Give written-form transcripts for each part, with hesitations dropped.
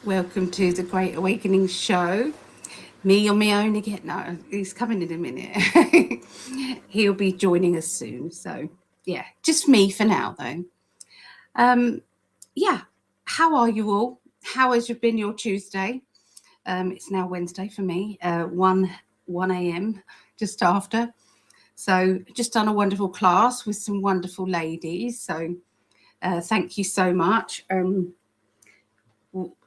Welcome to the Great Awakening Show. Me on my own again. No, he's coming in a minute. He'll be joining us soon. So, yeah, just me for now, though. Yeah, how are you all? How has been your Tuesday? It's now Wednesday for me, 1 a.m. just after. So, just done a wonderful class with some wonderful ladies. So, thank you so much.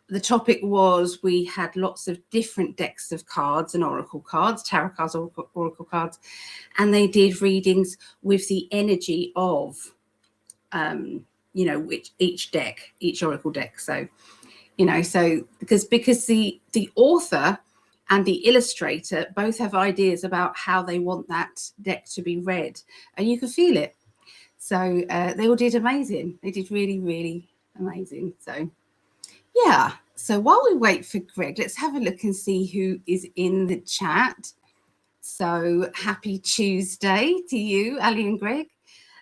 The topic was we had lots of different decks of cards and oracle cards, tarot cards, oracle cards, and they did readings with the energy of, which each oracle deck. So, so because the author and the illustrator both have ideas about how they want that deck to be read, and you can feel it. So they all did amazing. They did really, really amazing. So, yeah. So while we wait for Greg, let's have a look and see who is in the chat. So happy Tuesday to you, Ali and Greg.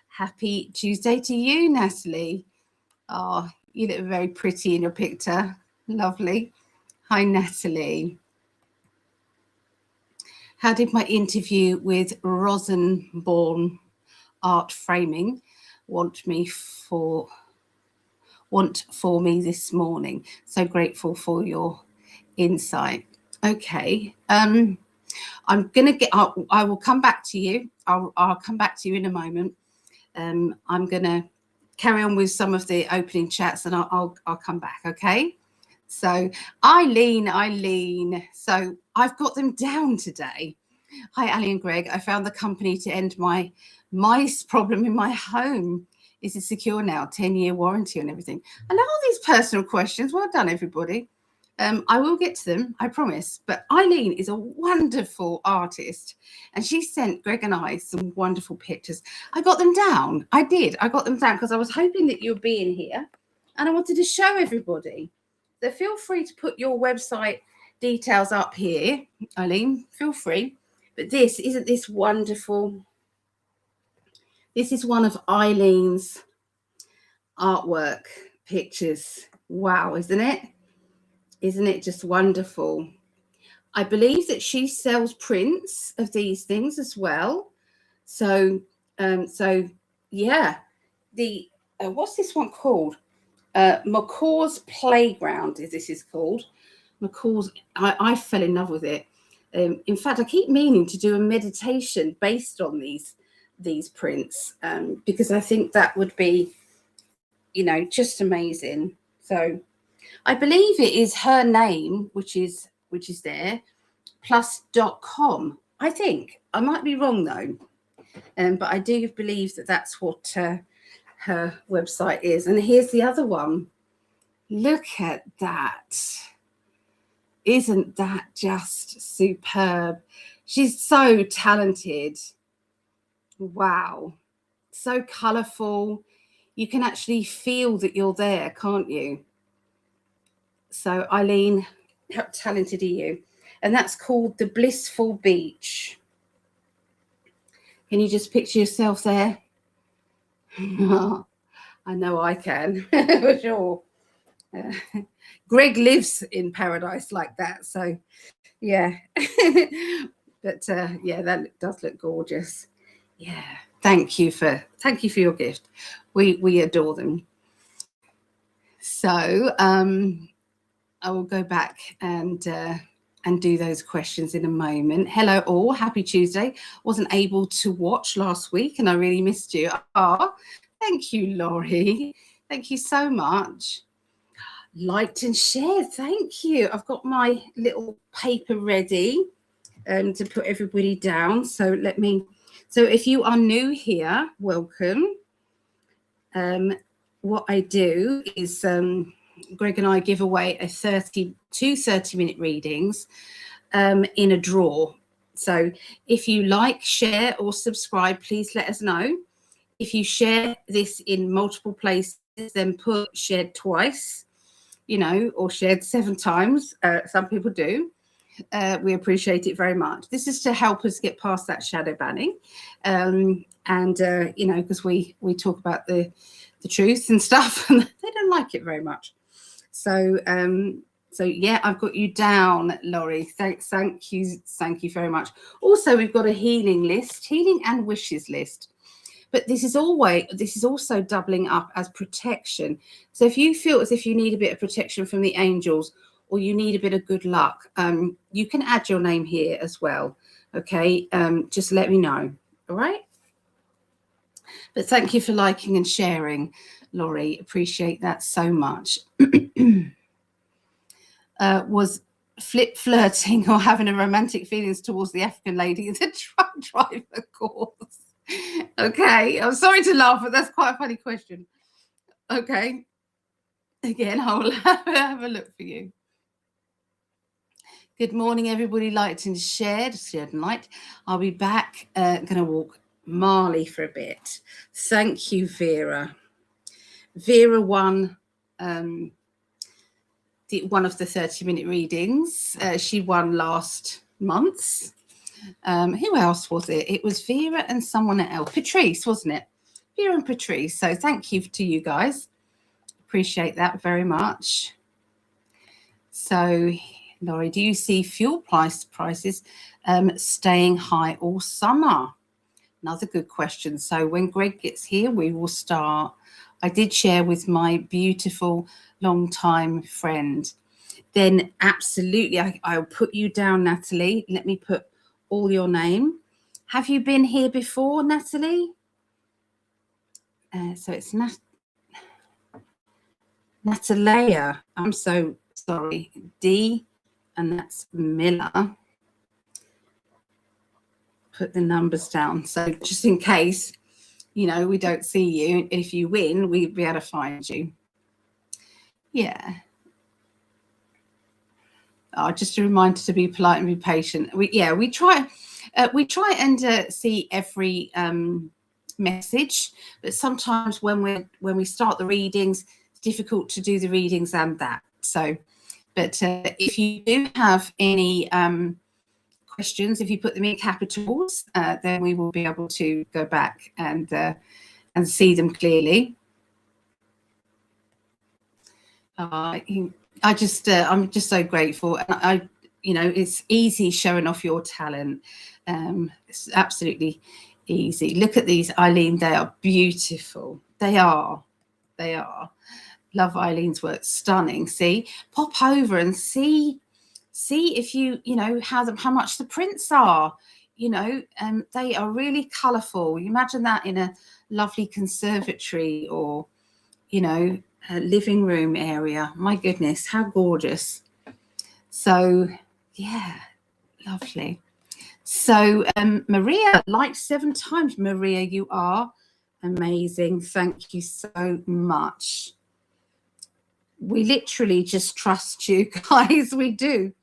Happy Tuesday to you, Natalie. Oh, you look very pretty in your picture. Lovely. Hi, Natalie. How did my interview with Rosenborn Art Framing want for me this morning? So grateful for your insight. Okay. I'm gonna I will come back to you. I'll come back to you in a moment. I'm gonna carry on with some of the opening chats, and I'll come back. Okay. So Eileen. So I've got them down today. Hi, Ali and Greg. I found the company to end my mice problem in my home. Is it secure now? 10-year warranty and everything. I love all these personal questions. Well done, everybody. I will get to them, I promise. But Eileen is a wonderful artist, and she sent Greg and I some wonderful pictures. I got them down. I did. I got them down because I was hoping that you'd be in here, and I wanted to show everybody. So feel free to put your website details up here, Eileen. Feel free. But isn't this wonderful? This is one of Eileen's artwork pictures. Wow, isn't it? Isn't it just wonderful? I believe that she sells prints of these things as well. So yeah, the what's this one called? McCaw's Playground. This is called McCaw's. I fell in love with it. In fact, I keep meaning to do a meditation based on these prints because I think that would be, just amazing. So I believe it is her name, which is there, plus.com. I think I might be wrong though, but I do believe that that's what her website is. And here's the other one. Look at that. Isn't that just superb? She's so talented. Wow. So colourful. You can actually feel that you're there, can't you? So, Eileen, how talented are you? And that's called The Blissful Beach. Can you just picture yourself there? I know I can, for sure. Greg lives in paradise like that. So, yeah. But, yeah, that does look gorgeous. Yeah. Thank you for your gift. We adore them. So, I will go back and do those questions in a moment. Hello all, happy Tuesday. Wasn't able to watch last week and I really missed you. Thank you, Laurie. Thank you so much. Liked and shared, thank you. I've got my little paper ready to put everybody down. So if you are new here, welcome. What I do is Greg and I give away 30-minute readings in a draw. So if you like, share or subscribe, please let us know. If you share this in multiple places, then put shared twice, or shared 7 times. Some people do. We appreciate it very much. This is to help us get past that shadow banning. Because we talk about the truth and stuff, and they don't like it very much. So So yeah, I've got you down, Laurie. Thank you very much. Also, we've got a healing list, healing and wishes list. But this is also doubling up as protection. So if you feel as if you need a bit of protection from the angels, or you need a bit of good luck, you can add your name here as well. Okay, just let me know. All right. But thank you for liking and sharing, Laurie. Appreciate that so much. Was flirting or having a romantic feelings towards the African lady in the truck driver course? Okay, I'm sorry to laugh, but that's quite a funny question. Okay, again, I will have a look for you. Good morning, everybody. Liked and shared light. I'll be back. Going to walk Marley for a bit. Thank you, Vera. Vera won one of the 30-minute readings. She won last month. Who else was it? It was Vera and someone else. Patrice, wasn't it? Vera and Patrice. So thank you to you guys. Appreciate that very much. So, Laurie, do you see fuel prices staying high all summer? Another good question. So when Greg gets here, we will start. I did share with my beautiful long-time friend. Then absolutely, I'll put you down, Natalie. Let me put all your name. Have you been here before, Natalie? So it's Natalia. I'm so sorry. D, and that's Miller. Put the numbers down. So just in case, you know, we don't see you. If you win, we'll be able to find you. Yeah. Oh, just a reminder to be polite and be patient. We try and see every message, but sometimes when we start the readings, it's difficult to do the readings and that. So, but if you do have any questions, if you put them in capitals, then we will be able to go back and see them clearly. I'm just so grateful, and it's easy showing off your talent. It's absolutely easy. Look at these, Eileen. They are beautiful. They are. Love Eileen's work. Stunning. See, pop over and see if you know how much the prints are. They are really colourful. You imagine that in a lovely conservatory or a living room area. My goodness, how gorgeous. So yeah, lovely. So Maria, liked 7 times. Maria, you are amazing. Thank you so much. We literally just trust you guys. We do.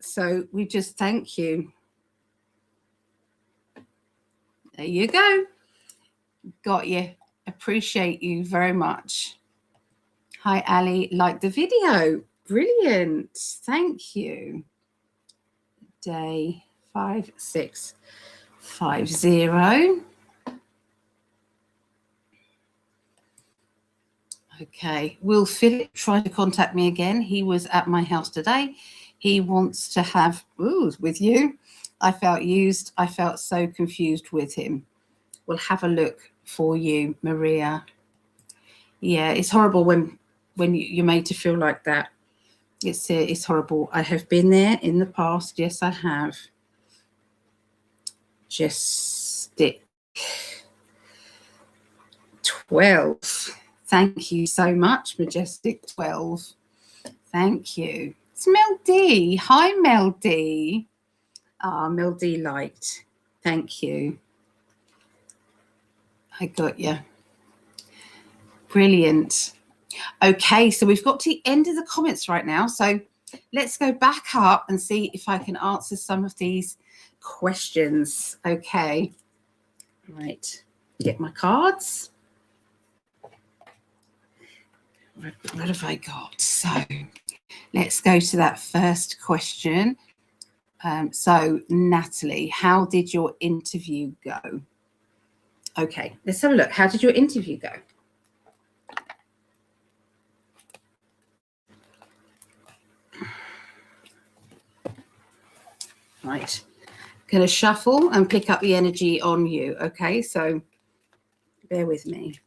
So we just thank you. There you go. Got you. Appreciate you very much. Hi, Ali. Like the video. Brilliant. Thank you. Day 5650. Okay. Will Philip try to contact me again? He was at my house today. He wants to have with you. I felt used. I felt so confused with him. We'll have a look for you, Maria. Yeah, it's horrible when you're made to feel like that. It's horrible. I have been there in the past. Yes, I have. Majestic 12. Thank you so much, Majestic 12. Thank you. It's Mel D. Hi, Mel D. Mel D liked. Thank you. I got you. Brilliant. Okay, so we've got to the end of the comments right now. So let's go back up and see if I can answer some of these questions. Okay. Right. Get my cards. What have I got? So let's go to that first question. So Natalie, how did your interview go? Okay, let's have a look. How did your interview go? Right. Going to shuffle and pick up the energy on you. Okay, so bear with me.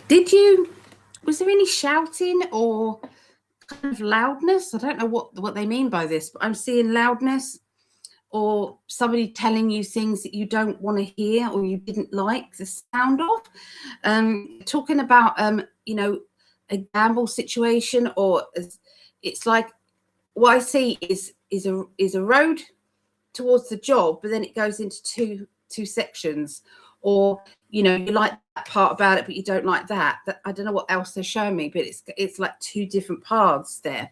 Did you, was there any shouting or kind of loudness? I don't know what they mean by this, but I'm seeing loudness or somebody telling you things that you don't want to hear or you didn't like the sound of. Talking about, you know, a gamble situation, or it's like what I see is a road towards the job, but then it goes into two sections, or you know, you like that part about it but you don't like that. I don't know what else they're showing me, but it's like two different paths there,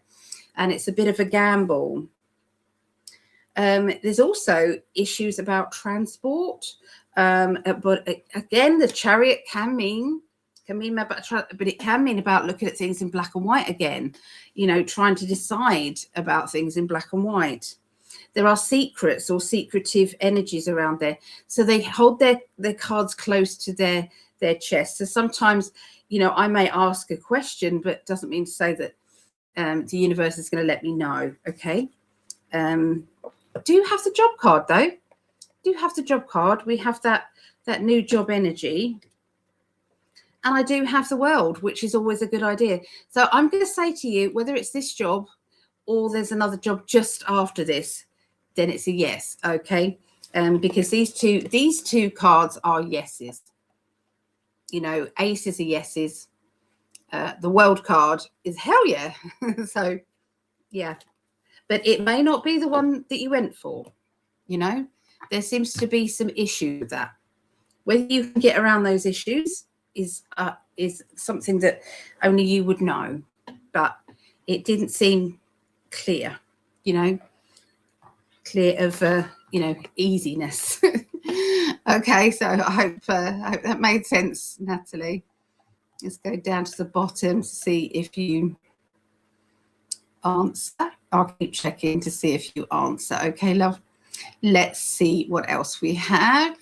and it's a bit of a gamble. There's also issues about transport, but again, the Chariot can mean about, but it can mean about looking at things in black and white again, you know, trying to decide about things in black and white. There are secrets or secretive energies around there, so they hold their cards close to their chest. So sometimes, you know, I may ask a question, but it doesn't mean to say that the universe is going to let me know. Okay. Do you have the job card though? Do you have the job card? We have that new job energy. And I do have the world, which is always a good idea. So I'm going to say to you, whether it's this job or there's another job just after this, then it's a yes. Okay. Because these two cards are yeses. You know, aces are yeses. The world card is hell yeah. So yeah. But it may not be the one that you went for. You know, there seems to be some issue with that. Whether you can get around those issues is something that only you would know. But it didn't seem clear, you know, clear of you know, easiness. Okay, so I hope that made sense, Natalie. Let's go down to the bottom to see if you answer. I'll keep checking to see if you answer. Okay, love. Let's see what else we have.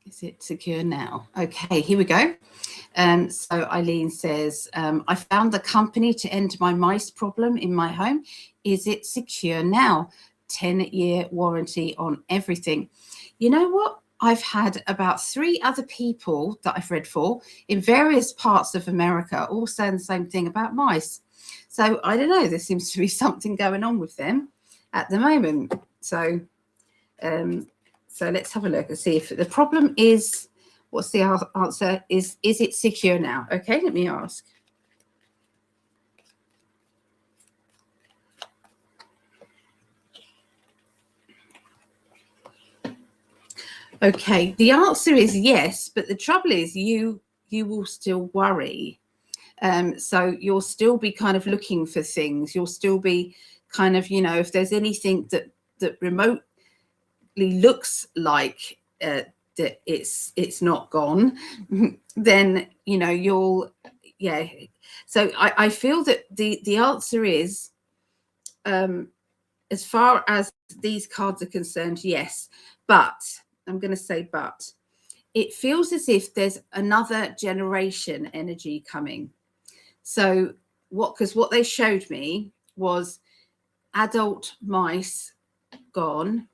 Is it secure now? Okay, here we go. So Eileen says, I found the company to end my mice problem in my home. Is it secure now? 10-year warranty on everything. You know what? I've had about 3 other people that I've read for in various parts of America all saying the same thing about mice. So I don't know, there seems to be something going on with them at the moment. So so let's have a look and see if the problem is, what's the answer? Is it secure now? Okay, let me ask. Okay, the answer is yes, but the trouble is you will still worry. So you'll still be kind of looking for things. You'll still be kind of, you know, if there's anything that remotely looks like that it's not gone, then, you know, you'll, yeah. So I feel that the answer is, as far as these cards are concerned, yes, but I'm going to say but. It feels as if there's another generation energy coming. So because what they showed me was adult mice gone,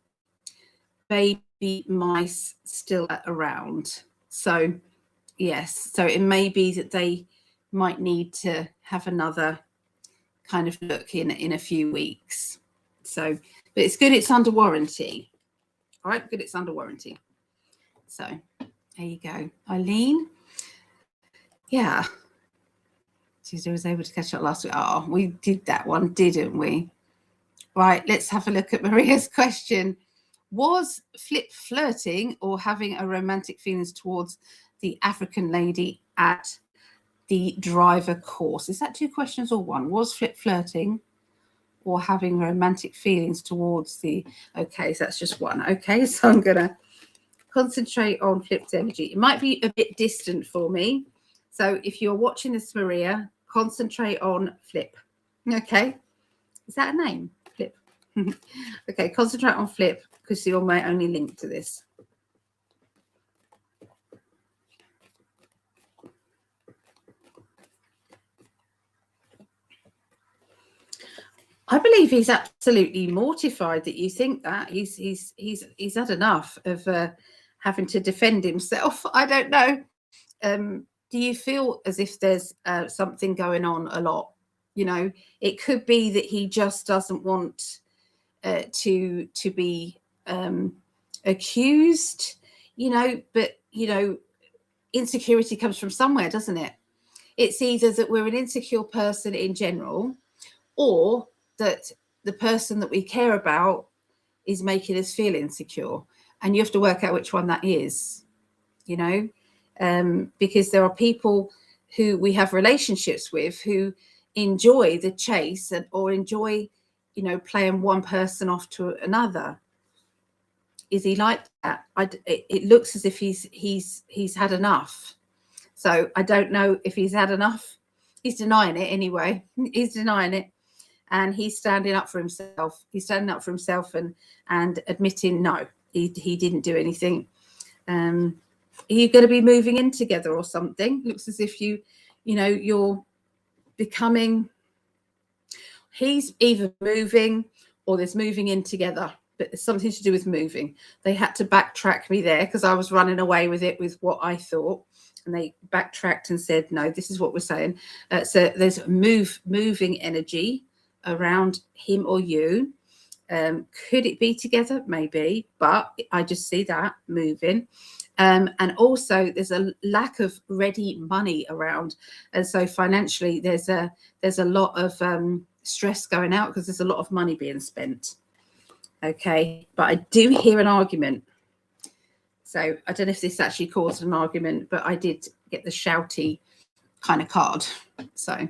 baby mice still around. So yes, so it may be that they might need to have another kind of look in a few weeks. So, but it's good it's under warranty. All right, good it's under warranty. So there you go, Eileen. Yeah, Tuesday was able to catch up last week. Oh, we did that one, didn't we? Right, let's have a look at Maria's question. Was Flip flirting or having a romantic feelings towards the African lady at the driver course? Is that 2 questions or 1? Was Flip flirting or having romantic feelings towards the... Okay, so that's just 1. Okay, so I'm going to concentrate on Flip's energy. It might be a bit distant for me. So if you're watching this, Maria, concentrate on Flip. Okay. Is that a name? Flip. Okay, concentrate on flip because you're my only link to this. I believe he's absolutely mortified that you think that. He's had enough of having to defend himself. I don't know. Do you feel as if there's something going on a lot? You know, it could be that he just doesn't want to be accused. You know, but you know, insecurity comes from somewhere, doesn't it? It's either that we're an insecure person in general, or that the person that we care about is making us feel insecure, and you have to work out which one that is, you know, because there are people who we have relationships with who enjoy the chase or enjoy, you know, playing one person off to another. Is he like that? It looks as if he's had enough. So I don't know if he's had enough. He's denying it anyway. He's denying it. And he's standing up for himself. He's standing up for himself and admitting, no, he didn't do anything. Are you going to be moving in together or something? Looks as if you know, you're becoming, he's either moving or there's moving in together, but it's something to do with moving. They had to backtrack me there because I was running away with it with what I thought. And they backtracked and said, no, this is what we're saying. So there's moving energy around him or you. Could it be together? Maybe, but I just see that moving. And also there's a lack of ready money around, and so financially there's a lot of stress going out because there's a lot of money being spent. Okay, but I do hear an argument. So I don't know if this actually caused an argument, but I did get the shouty kind of card. So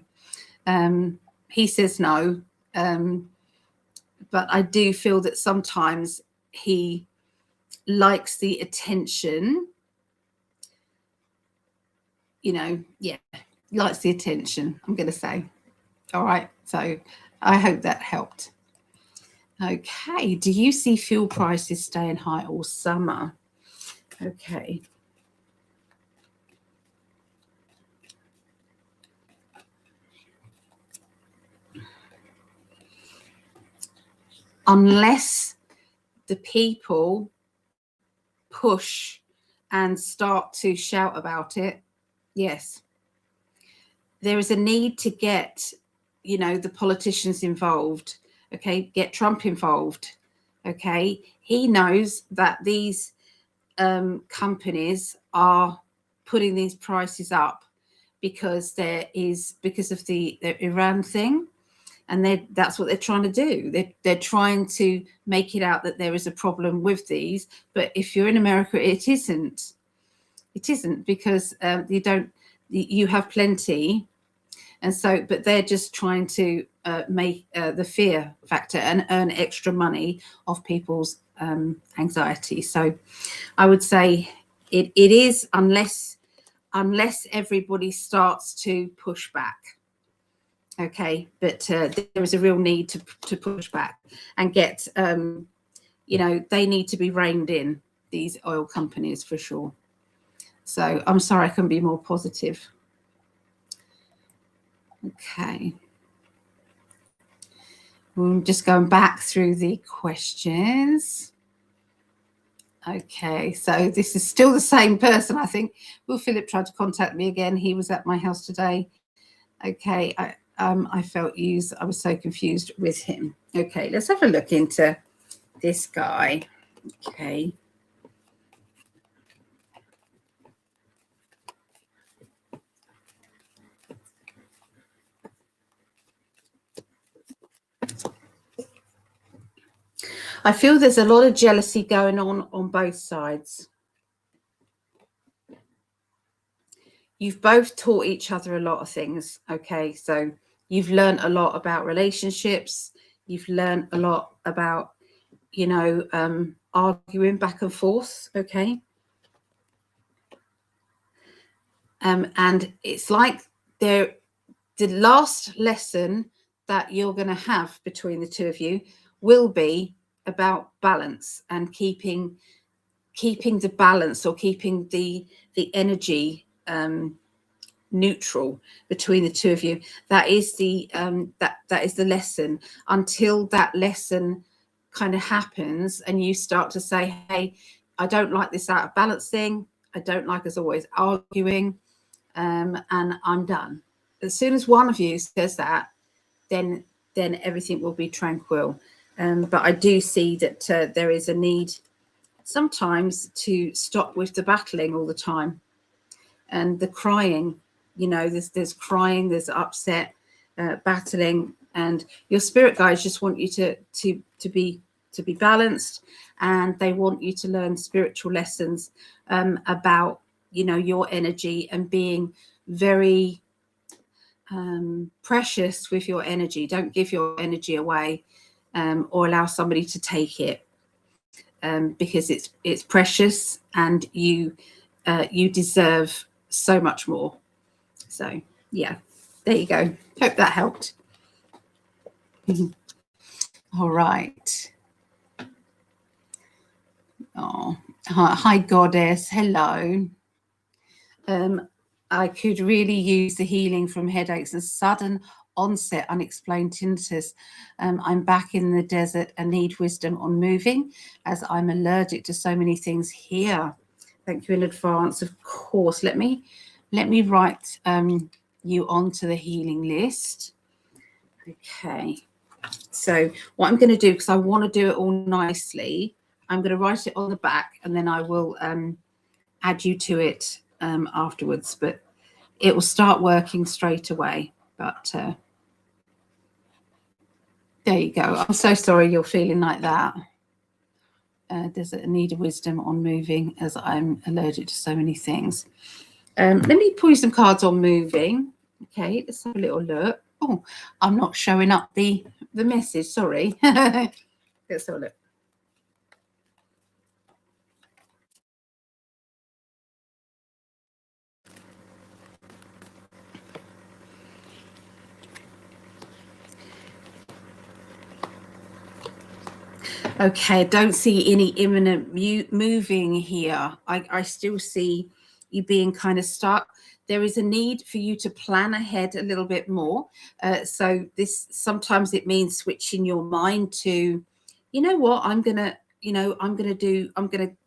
he says no, but I do feel that sometimes he likes the attention. You know, yeah, likes the attention, I'm going to say. All right, so I hope that helped. Okay, do you see fuel prices staying high all summer? Okay. Unless the people push and start to shout about it, yes. There is a need to get, you know, the politicians involved. Okay, get Trump involved. Okay, he knows that these companies are putting these prices up because of the Iran thing, and that's what they're trying to do. They're trying to make it out that there is a problem with these, but if you're in America, it isn't. It isn't, because you have plenty, and so, but they're just trying to make the fear factor and earn extra money off people's anxiety. So I would say it is, unless everybody starts to push back. Okay, but there is a real need to push back and get, you know, they need to be reined in, these oil companies, for sure. So I'm sorry I couldn't be more positive. Okay. I'm just going back through the questions. Okay, so this is still the same person, I think. Will Philip tried to contact me again. He was at my house today. Okay, I felt used. I was so confused with him. Okay, let's have a look into this guy. Okay. I feel there's a lot of jealousy going on both sides. You've both taught each other a lot of things. Okay, so you've learned a lot about relationships. You've learned a lot about, you know, arguing back and forth. Okay. And it's like the last lesson that you're going to have between the two of you will be about balance and keeping the balance, or keeping the energy neutral between the two of you. That is the that is the lesson. Until that lesson kind of happens and you start to say, hey, I don't like this out of balance thing, I don't like us always arguing, and I'm done. As soon as one of you says that, then everything will be tranquil. But I do see that there is a need sometimes to stop with the battling all the time and the crying. You know, there's crying, there's upset, battling, and your spirit guides just want you to be balanced, and they want you to learn spiritual lessons about, you know, your energy, and being very precious with your energy. Don't give your energy away, or allow somebody to take it, because it's precious, and you deserve so much more. So yeah, there you go. Hope that helped. All right. Oh, hi goddess. Hello. I could really use the healing from headaches and sudden onset unexplained tinnitus. I'm back in the desert and need wisdom on moving, as I'm allergic to so many things here. Thank you in advance. Of course. Let me write you onto the healing list. Okay. So what I'm going to do, because I want to do it all nicely, I'm going to write it on the back, and then I will add you to it afterwards, but it will start working straight away. But there you go. I'm so sorry you're feeling like that. There's a need of wisdom on moving, as I'm allergic to so many things. Let me pull you some cards on moving. Okay, let's have a little look. Oh, I'm not showing up the message. Sorry. Let's have a look. Okay, don't see any imminent moving here. I still see you being kind of stuck. There is a need for you to plan ahead a little bit more. So this, sometimes it means switching your mind to, you know what, I'm going to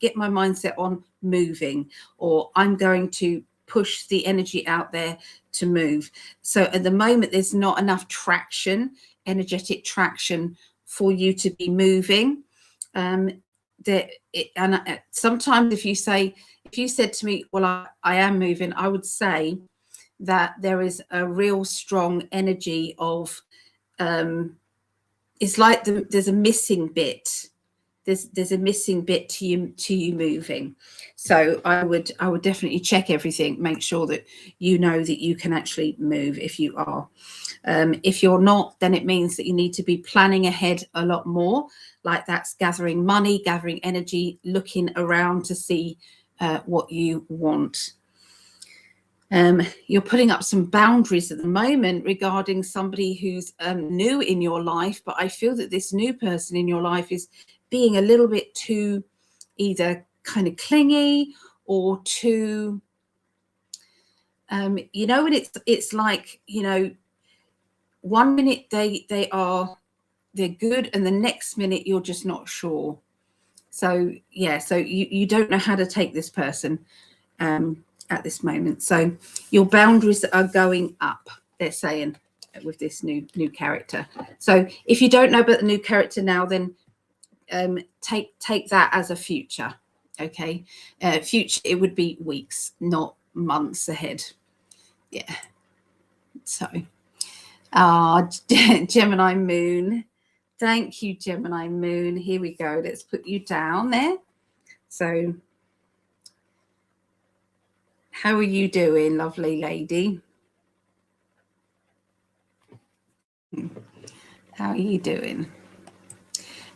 get my mindset on moving, or I'm going to push the energy out there to move. So at the moment, there's not enough traction, energetic traction, for you to be moving. Sometimes if you said to me, well, I am moving, I would say that there is a real strong energy of, it's like there's a missing bit. There's a missing bit to you moving. So I would definitely check everything, make sure that you know that you can actually move if you are. If you're not, then it means that you need to be planning ahead a lot more. Like that's gathering money, gathering energy, looking around to see what you want. You're putting up some boundaries at the moment regarding somebody who's new in your life, but I feel that this new person in your life is being a little bit too either kind of clingy or too, you know, and it's like, you know, 1 minute they're good, and the next minute you're just not sure. So yeah, so you don't know how to take this person at this moment. So your boundaries are going up, they're saying, with this new character. So if you don't know about the new character now, then take that as a future. Okay, future, it would be weeks, not months ahead. Yeah. So Gemini moon, thank you, Gemini moon. Here we go, let's put you down there. So how are you doing, lovely lady? How are you doing?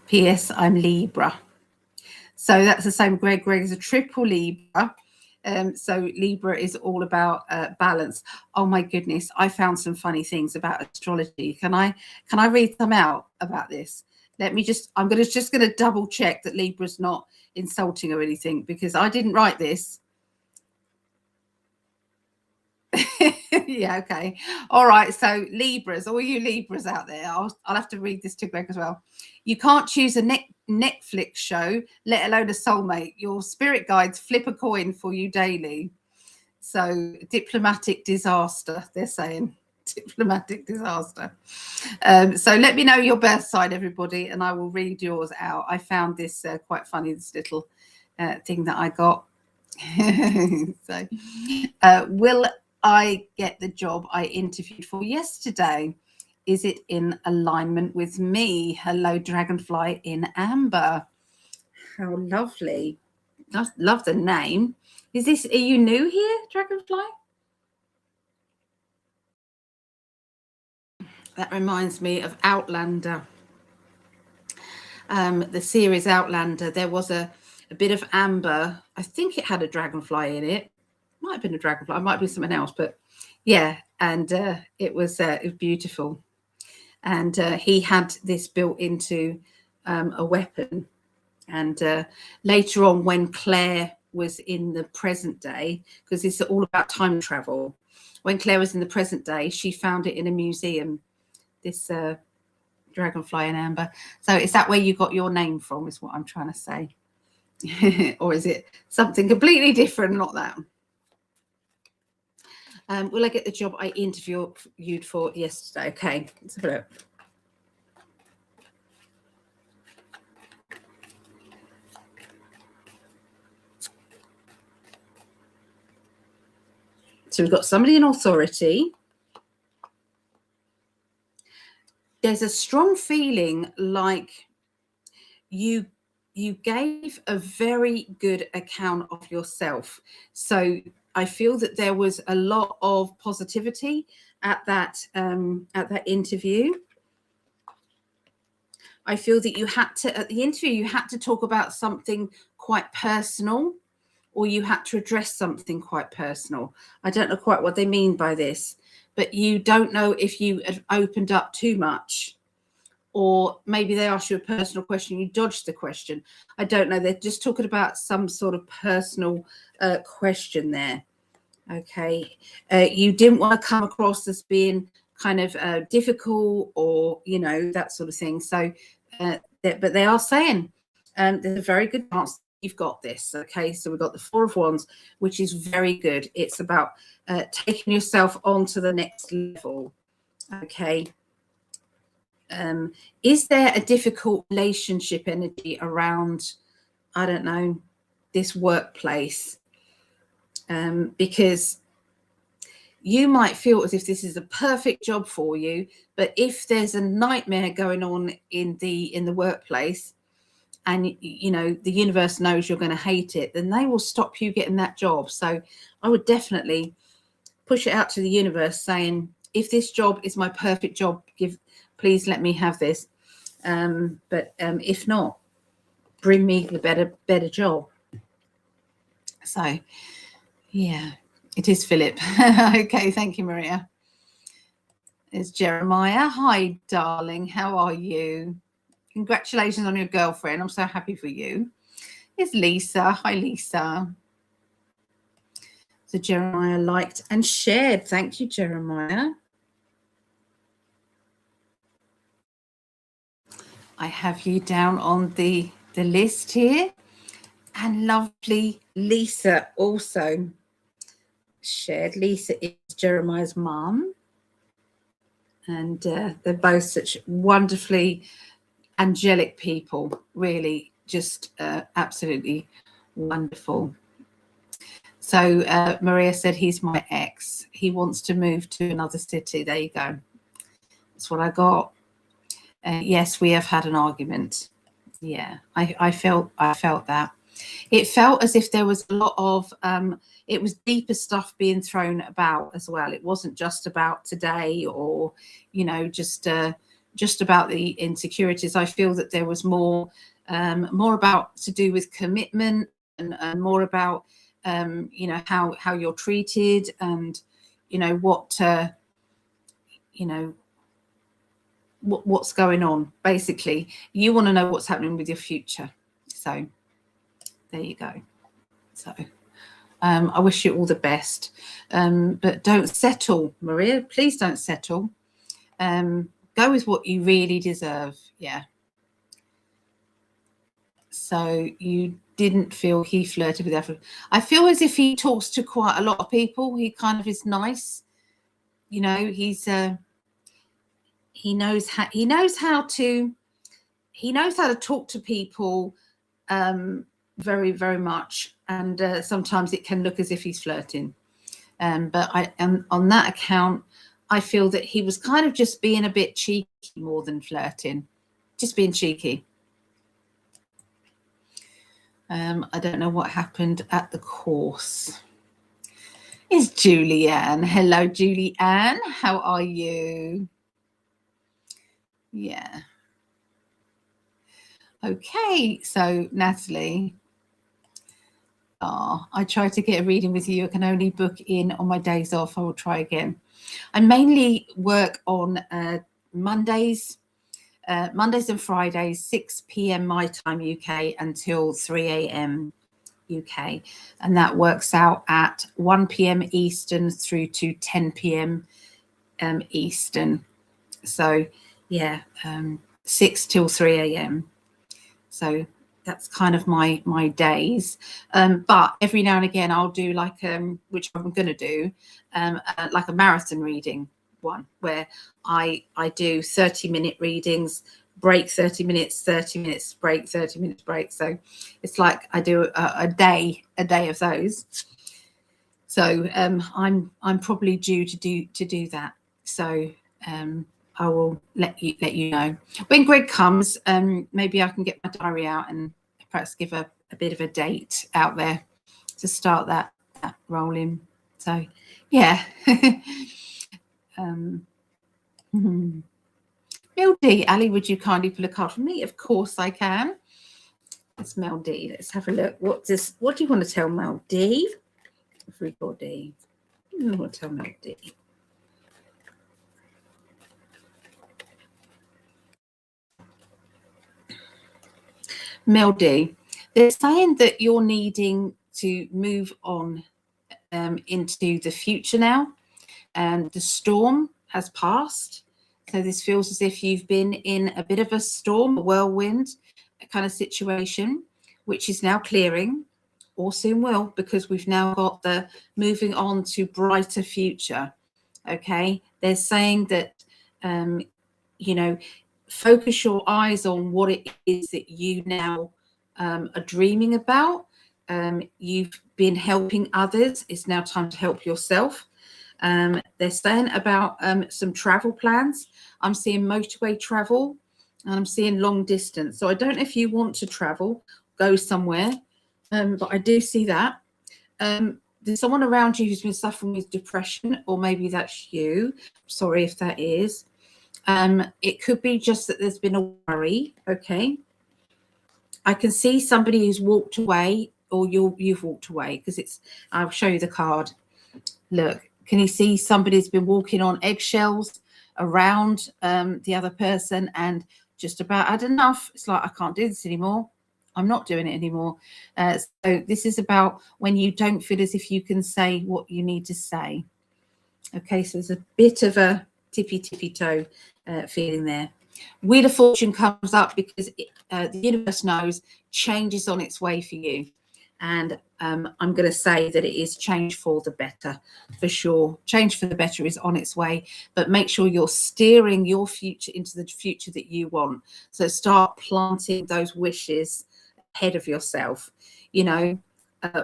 P.S. I'm Libra. So that's the same. Greg is a triple Libra. So Libra is all about balance. Oh my goodness, I found some funny things about astrology. Can I read some out about this? Let me just, I'm just going to double check that Libra's not insulting or anything, because I didn't write this. Yeah, okay. All right. So Libras, all you Libras out there, I'll have to read this to Greg as well. You can't choose a Netflix show, let alone a soulmate. Your spirit guides flip a coin for you daily. So diplomatic disaster, they're saying. Diplomatic disaster. So let me know your birth sign, everybody, and I will read yours out. I found this quite funny, this little thing that I got. So will I get the job I interviewed for yesterday? Is it in alignment with me? Hello, Dragonfly in Amber. How lovely. Love the name. Are you new here, Dragonfly? That reminds me of Outlander. The series Outlander, there was a bit of amber. I think it had a dragonfly in it. Might have been a dragonfly. It might be something else, but yeah. And it was beautiful. And he had this built into a weapon. And later on, when Claire was in the present day, because it's all about time travel, when Claire was in the present day, she found it in a museum, this dragonfly in amber. So is that where you got your name from, is what I'm trying to say? Or is it something completely different? Not that. Will I get the job I interviewed for yesterday? Okay, let's have a look. So we've got somebody in authority. There's a strong feeling like you gave a very good account of yourself. So I feel that there was a lot of positivity at that interview. I feel that at the interview, you had to talk about something quite personal, or you had to address something quite personal. I don't know quite what they mean by this, but you don't know if you had opened up too much, or maybe they asked you a personal question, you dodged the question. I don't know. They're just talking about some sort of personal question there. Okay. You didn't want to come across as being kind of difficult, or, you know, that sort of thing. So, but they are saying there's a very good chance you've got this. Okay. So we've got the Four of Wands, which is very good. It's about taking yourself on to the next level. Okay. Is there a difficult relationship energy around, I don't know, this workplace? Because you might feel as if this is a perfect job for you, but if there's a nightmare going on in the workplace, and you know the universe knows you're going to hate it, then they will stop you getting that job. So I would definitely push it out to the universe, saying, if this job is my perfect job, please let me have this. But if not, bring me the better job. So yeah, it is Philip. Okay, thank you, Maria. It's Jeremiah. Hi, darling. How are you? Congratulations on your girlfriend. I'm so happy for you. It's Lisa. Hi, Lisa. So Jeremiah liked and shared. Thank you, Jeremiah. I have you down on the list here. And lovely Lisa also shared. Lisa is Jeremiah's mum. And they're both such wonderfully angelic people, really, just absolutely wonderful. So Maria said, he's my ex. He wants to move to another city. There you go. That's what I got. Yes, we have had an argument. Yeah, I felt that. It felt as if there was a lot of, it was deeper stuff being thrown about as well. It wasn't just about today, or, you know, just about the insecurities. I feel that there was more about to do with commitment, and more about, you know, how you're treated, and, you know, what, you know, what's going on. Basically, you want to know what's happening with your future. So there you go. So I wish you all the best, but don't settle, Maria. Please don't settle. Go with what you really deserve. Yeah. So you didn't feel he flirted with everyone. I feel as if he talks to quite a lot of people. He kind of is nice. You know, he knows how to talk to people very, very much. And sometimes it can look as if he's flirting. But on that account, I feel that he was kind of just being a bit cheeky more than flirting, just being cheeky. I don't know what happened at the course. It's Julianne. Hello, Julianne. How are you? Yeah. Okay, so Natalie. I tried to get a reading with you. I can only book in on my days off. I will try again. I mainly work on Mondays and Fridays, 6 p.m. my time UK until 3 a.m. UK, and that works out at 1 p.m. Eastern through to 10 p.m. Eastern. So yeah, 6 till 3 a.m. So that's kind of my days. But every now and again I'll do like which I'm going to do like a marathon reading one where I do 30-minute readings, break 30 minutes, 30 minutes break, 30 minutes break. So it's like I do a day of those. So I'm probably due to do that. So I will let you know when Greg comes. Maybe I can get my diary out and perhaps give a bit of a date out there to start that rolling. So yeah. Mel D, Ali, would you kindly pull a card for me? Of course I can. It's Mel D. Let's have a look. What do you want to tell Mel D? Everybody. I want to tell Mel D. Mel D, they're saying that you're needing to move on into the future now, and the storm has passed. So this feels as if you've been in a bit of a storm, a whirlwind kind of situation, which is now clearing, or soon will, because we've now got the moving on to brighter future. Okay, they're saying that you know, focus your eyes on what it is that you now are dreaming about. You've been helping others. It's now time to help yourself. They're saying about some travel plans. I'm seeing motorway travel and I'm seeing long distance. So I don't know if you want to travel, go somewhere, but I do see that. There's someone around you who's been suffering with depression, or maybe that's you. Sorry if that is. It could be just that there's been a worry. Okay. I can see somebody who's walked away, or you've walked away, because it's, I'll show you the card. Look, can you see somebody's been walking on eggshells around the other person and just about had enough? It's like, I can't do this anymore. I'm not doing it anymore. So this is about when you don't feel as if you can say what you need to say. Okay, so there's a bit of a tippy toe feeling there. Wheel of Fortune comes up because the universe knows change is on its way for you. And I'm going to say that it is change for the better, for sure. Change for the better is on its way, but make sure you're steering your future into the future that you want. So start planting those wishes ahead of yourself, you know,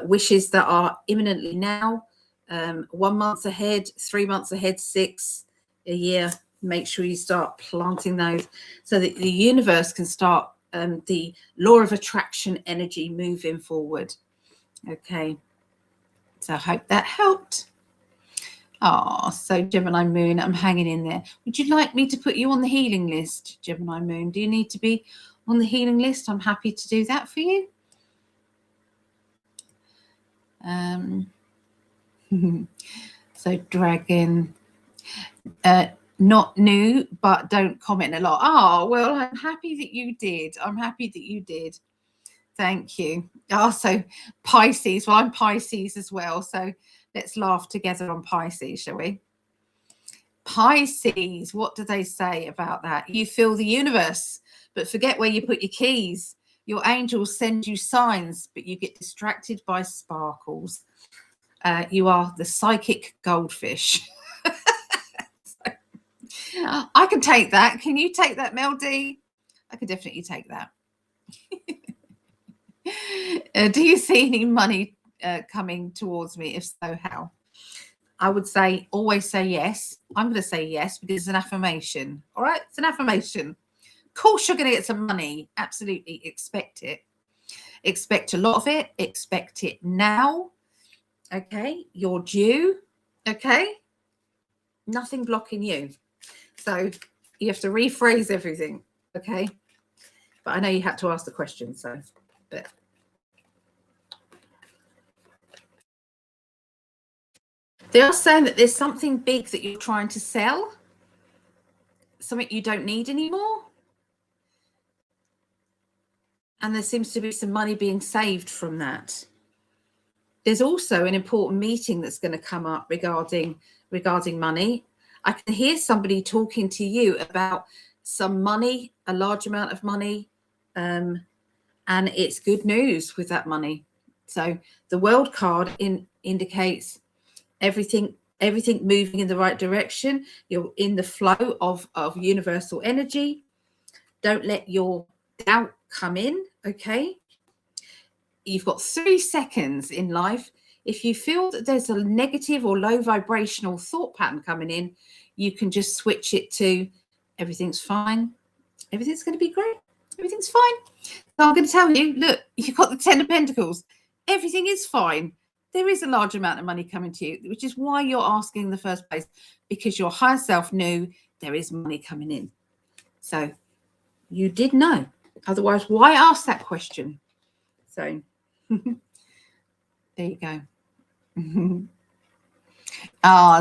wishes that are imminently now, 1 month ahead, 3 months ahead, 6 a year. Make sure you start planting those so that the universe can start the law of attraction energy moving forward. Okay, so I hope that helped. Oh, so Gemini Moon, I'm hanging in there. Would you like me to put you on the healing list, Gemini Moon? Do you need to be on the healing list? I'm happy to do that for you. So Dragon, Not new, but don't comment a lot. Oh, well, I'm happy that you did. I'm happy that you did. Thank you. Also, Pisces. Well, I'm Pisces as well. So let's laugh together on Pisces, shall we? Pisces, what do they say about that? You feel the universe, but forget where you put your keys. Your angels send you signs, but you get distracted by sparkles. You are the psychic goldfish. I can take that. Can you take that, Mel D? I could definitely take that. Do you see any money coming towards me? If so, how? I would say always say yes. I'm going to say yes because it's an affirmation. All right, it's an affirmation. Of course, you're going to get some money. Absolutely, expect it. Expect a lot of it. Expect it now. Okay, you're due. Okay, nothing blocking you. So you have to rephrase everything. Okay, but I know you had to ask the question. So, but. They are saying that there's something big that you're trying to sell, something you don't need anymore. And there seems to be some money being saved from that. There's also an important meeting that's going to come up regarding money. I can hear somebody talking to you about some money, a large amount of money, and it's good news with that money. So the world card indicates everything moving in the right direction. You're in the flow of universal energy. Don't let your doubt come in. Okay, you've got 3 seconds in life. If you feel that there's a negative or low vibrational thought pattern coming in, you can just switch it to everything's fine, everything's going to be great, everything's fine. So I'm going to tell you, look, you've got the 10 of Pentacles, everything is fine. There is a large amount of money coming to you, which is why you're asking in the first place, because your higher self knew there is money coming in. So you did know. Otherwise, why ask that question? So there you go.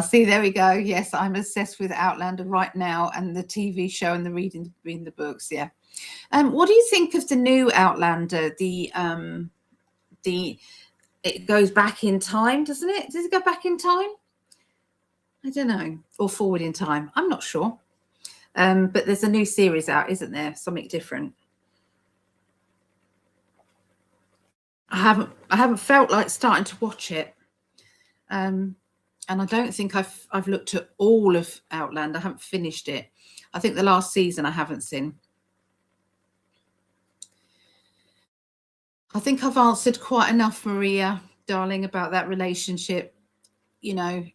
See, there we go. Yes, I'm obsessed with Outlander right now and the TV show and the reading the books. Yeah. What do you think of the new Outlander? It goes back in time, doesn't it? Does it go back in time? I don't know. Or forward in time. I'm not sure. But there's a new series out, isn't there? Something different. I haven't felt like starting to watch it. And I don't think I've looked at all of Outlander. I haven't finished it. I think the last season I haven't seen. I think I've answered quite enough, Maria, darling, about that relationship. You know,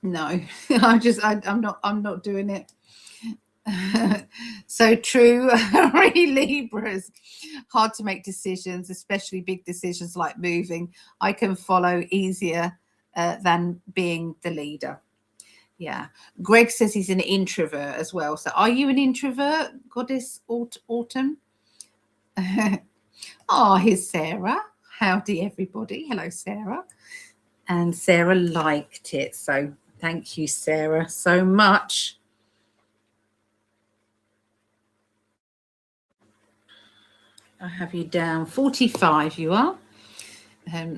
no, I'm not doing it. So true. Libras, hard to make decisions, especially big decisions like moving. I can follow easier than being the leader. Yeah. Greg says he's an introvert as well. So are you an introvert, Goddess Autumn? Oh, here's Sarah. Howdy, everybody. Hello, Sarah. And Sarah liked it. So thank you, Sarah, so much. I have you down 45. You are,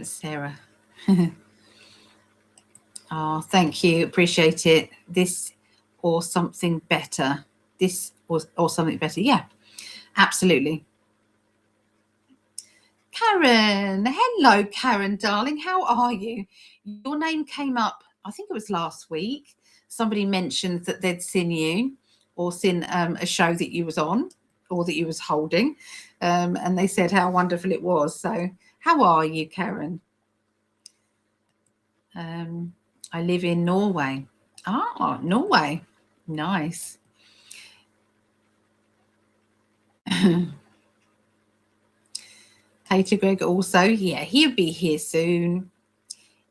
Sarah. Oh, thank you. Appreciate it. This or something better. This or something better. Yeah, absolutely. Karen. Hello, Karen, darling. How are you? Your name came up, I think it was last week. Somebody mentioned that they'd seen you or seen a show that you was on or that you was holding. And they said how wonderful it was. So how are you, Karen? I live in Norway. Ah, Norway. Nice. Hey to Greg also. Yeah, he'll be here soon.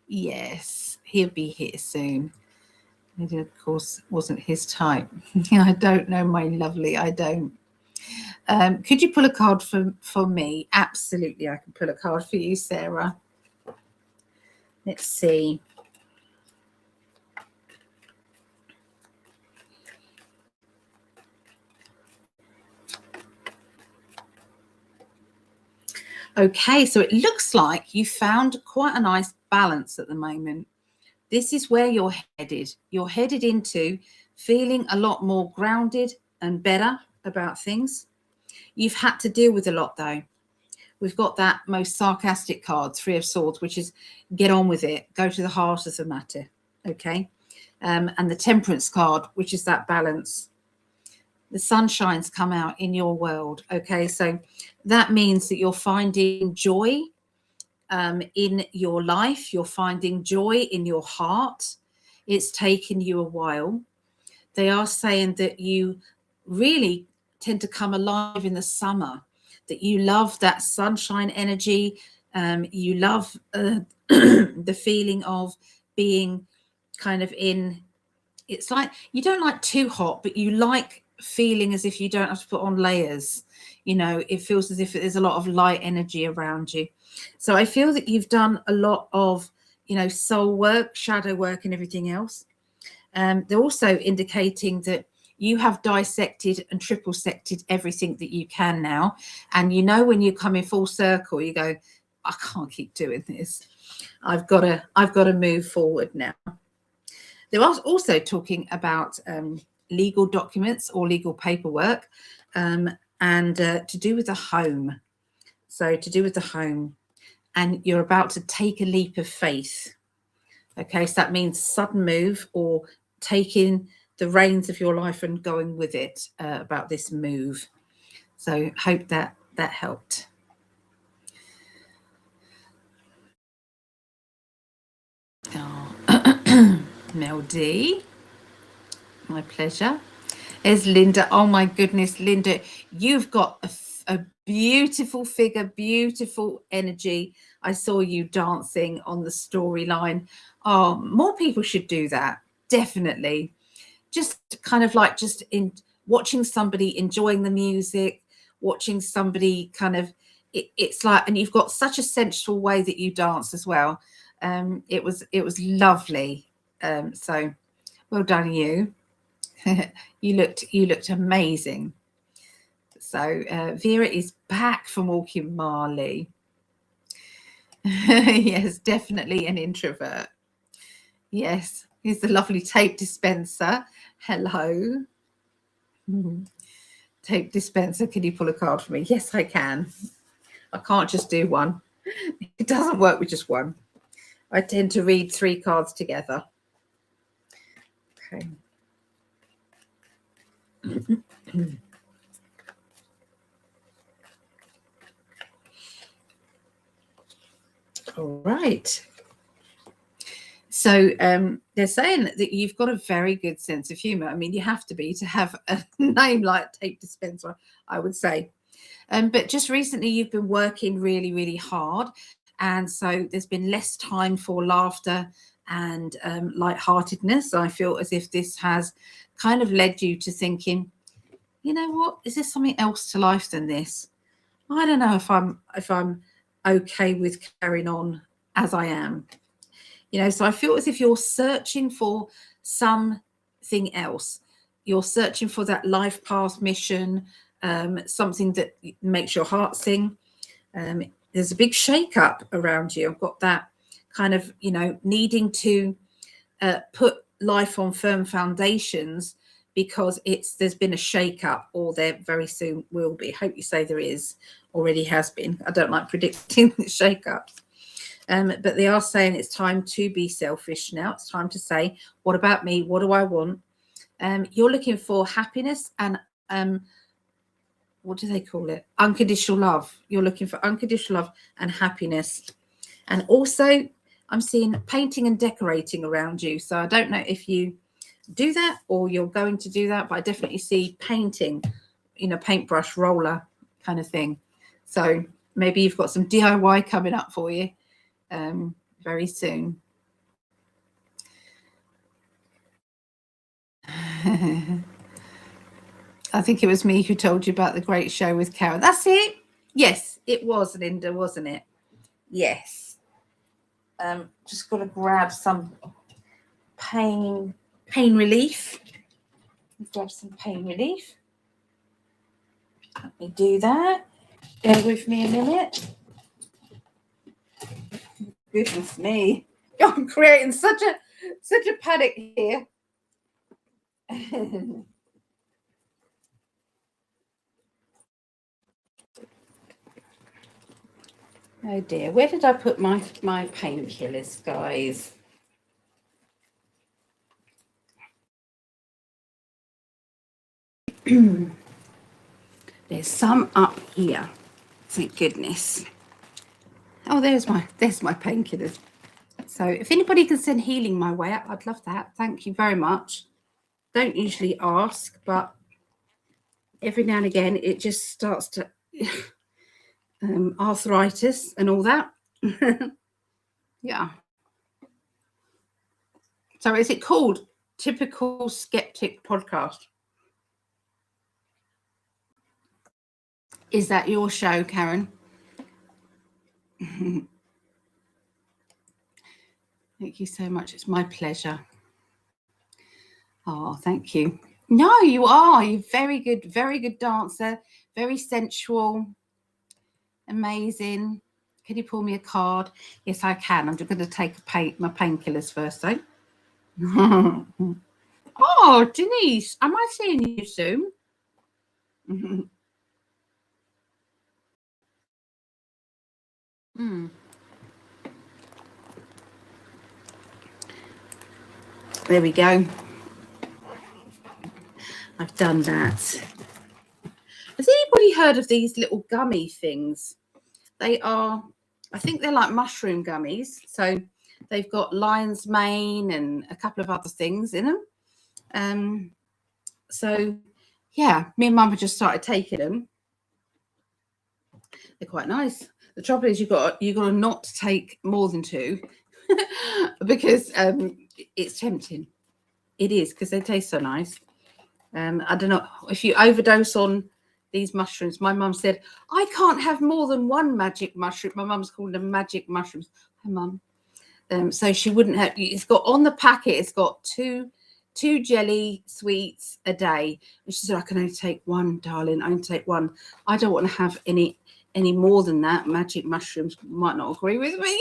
Yes, he'll be here soon. It, of course, wasn't his type. I don't know, my lovely. I don't. Could you pull a card for me? Absolutely, I can pull a card for you, Sarah. Let's see. Okay, so it looks like you found quite a nice balance at the moment. This is where you're headed. You're headed into feeling a lot more grounded and better about things. You've had to deal with a lot, though. We've got that most sarcastic card, Three of Swords, which is get on with it, go to the heart of the matter, okay? And the Temperance card, which is that balance. The sunshine's come out in your world, okay? So that means that you're finding joy in your life. You're finding joy in your heart. It's taken you a while. They are saying that you really tend to come alive in the summer, that you love that sunshine energy. You love the feeling of being kind of in, it's like you don't like too hot, but you like feeling as if you don't have to put on layers. You know, it feels as if there's a lot of light energy around you. So I feel that you've done a lot of, you know, soul work, shadow work and everything else. They're also indicating that you have dissected and triple sected everything that you can now. And you know, when you come in full circle, you go, I can't keep doing this. I've got to move forward now. They are also talking about legal documents or legal paperwork and to do with the home. So to do with the home, and you're about to take a leap of faith. Okay, so that means sudden move or taking the reins of your life and going with it about this move. So hope that helped. Oh. Mel D, my pleasure. There's Linda. Oh my goodness, Linda, you've got a beautiful figure, beautiful energy. I saw you dancing on the storyline. Oh, more people should do that. Definitely. Just kind of like just in watching somebody enjoying the music, watching somebody kind of, it's like, and you've got such a sensual way that you dance as well. It was lovely. So well done, you. you looked amazing. So Vera is back from walking Marley. Yes, definitely an introvert. Yes, here's the lovely tape dispenser. Hello. Tape dispenser, can you pull a card for me? Yes, I can. I can't just do one. It doesn't work with just one. I tend to read 3 cards together. Okay. All right. So they're saying that you've got a very good sense of humor. I mean, you have to have a name like tape dispenser, I would say. But just recently you've been working really, really hard. And so there's been less time for laughter and lightheartedness. I feel as if this has kind of led you to thinking, you know what, is there something else to life than this? I don't know if I'm okay with carrying on as I am. You know, so I feel as if you're searching for something else. You're searching for that life path mission, something that makes your heart sing. There's a big shake-up around you. I've got that kind of, you know, needing to put life on firm foundations because there's been a shake-up, or there very soon will be. Hope you say there is, already has been. I don't like predicting the shake-ups. But they are saying it's time to be selfish now. It's time to say, what about me? What do I want? You're looking for happiness and what do they call it? Unconditional love. You're looking for unconditional love and happiness. And also, I'm seeing painting and decorating around you. So I don't know if you do that or you're going to do that, but I definitely see painting, you know, paintbrush, roller kind of thing. So maybe you've got some DIY coming up for you very soon. I think it was me who told you about the great show with Karen. That's it. Yes, it was, Linda, wasn't it? Yes. Just got to grab some pain relief. Grab some pain relief. Let me do that. Bear with me a minute. Goodness me. I'm creating such a panic here. Oh dear, where did I put my painkillers, guys? There's some up here. Thank goodness. Oh, there's my painkillers. So if anybody can send healing my way, I'd love that. Thank you very much. Don't usually ask, but every now and again it just starts to arthritis and all that. Yeah. So is it called Typical Skeptic Podcast? Is that your show, Karen? Thank you so much. It's my pleasure. Oh, thank you. No, you are. You're very good dancer. Very sensual. Amazing. Can you pull me a card? Yes, I can. I'm just going to take my painkillers first, though. Oh, Denise, am I seeing you soon? There we go. I've done that. Has anybody heard of these little gummy things? They are, I think they're like mushroom gummies. So they've got lion's mane and a couple of other things in them. So yeah, me and Mum have just started taking them. They're quite nice. The trouble is you've got to not take more than 2 because it's tempting. It is, because they taste so nice. I don't know if you overdose on these mushrooms. My mum said, I can't have more than 1 magic mushroom. My mum's called them magic mushrooms. Hi, Mum. So she wouldn't have. It's got on the packet. It's got two jelly sweets a day. And she said, I can only take 1, darling. I only take 1. I don't want to have any more than that. Magic mushrooms might not agree with me.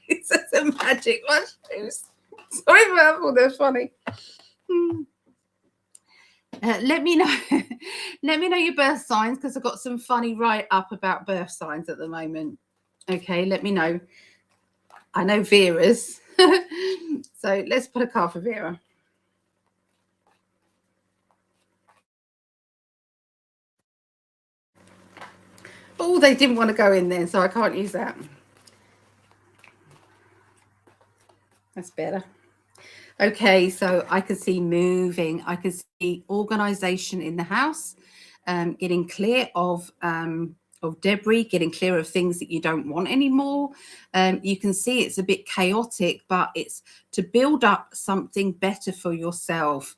It's just a magic mushrooms. Sorry for that. They're funny. Let me know. Let me know your birth signs, because I've got some funny write up about birth signs at the moment. Okay, let me know. I know Vera's. So let's put a card for Vera. Oh, they didn't want to go in there, so I can't use that. That's better. Okay, so I can see moving. I can see organization in the house, getting clear of debris, getting clear of things that you don't want anymore. You can see it's a bit chaotic, but it's to build up something better for yourself.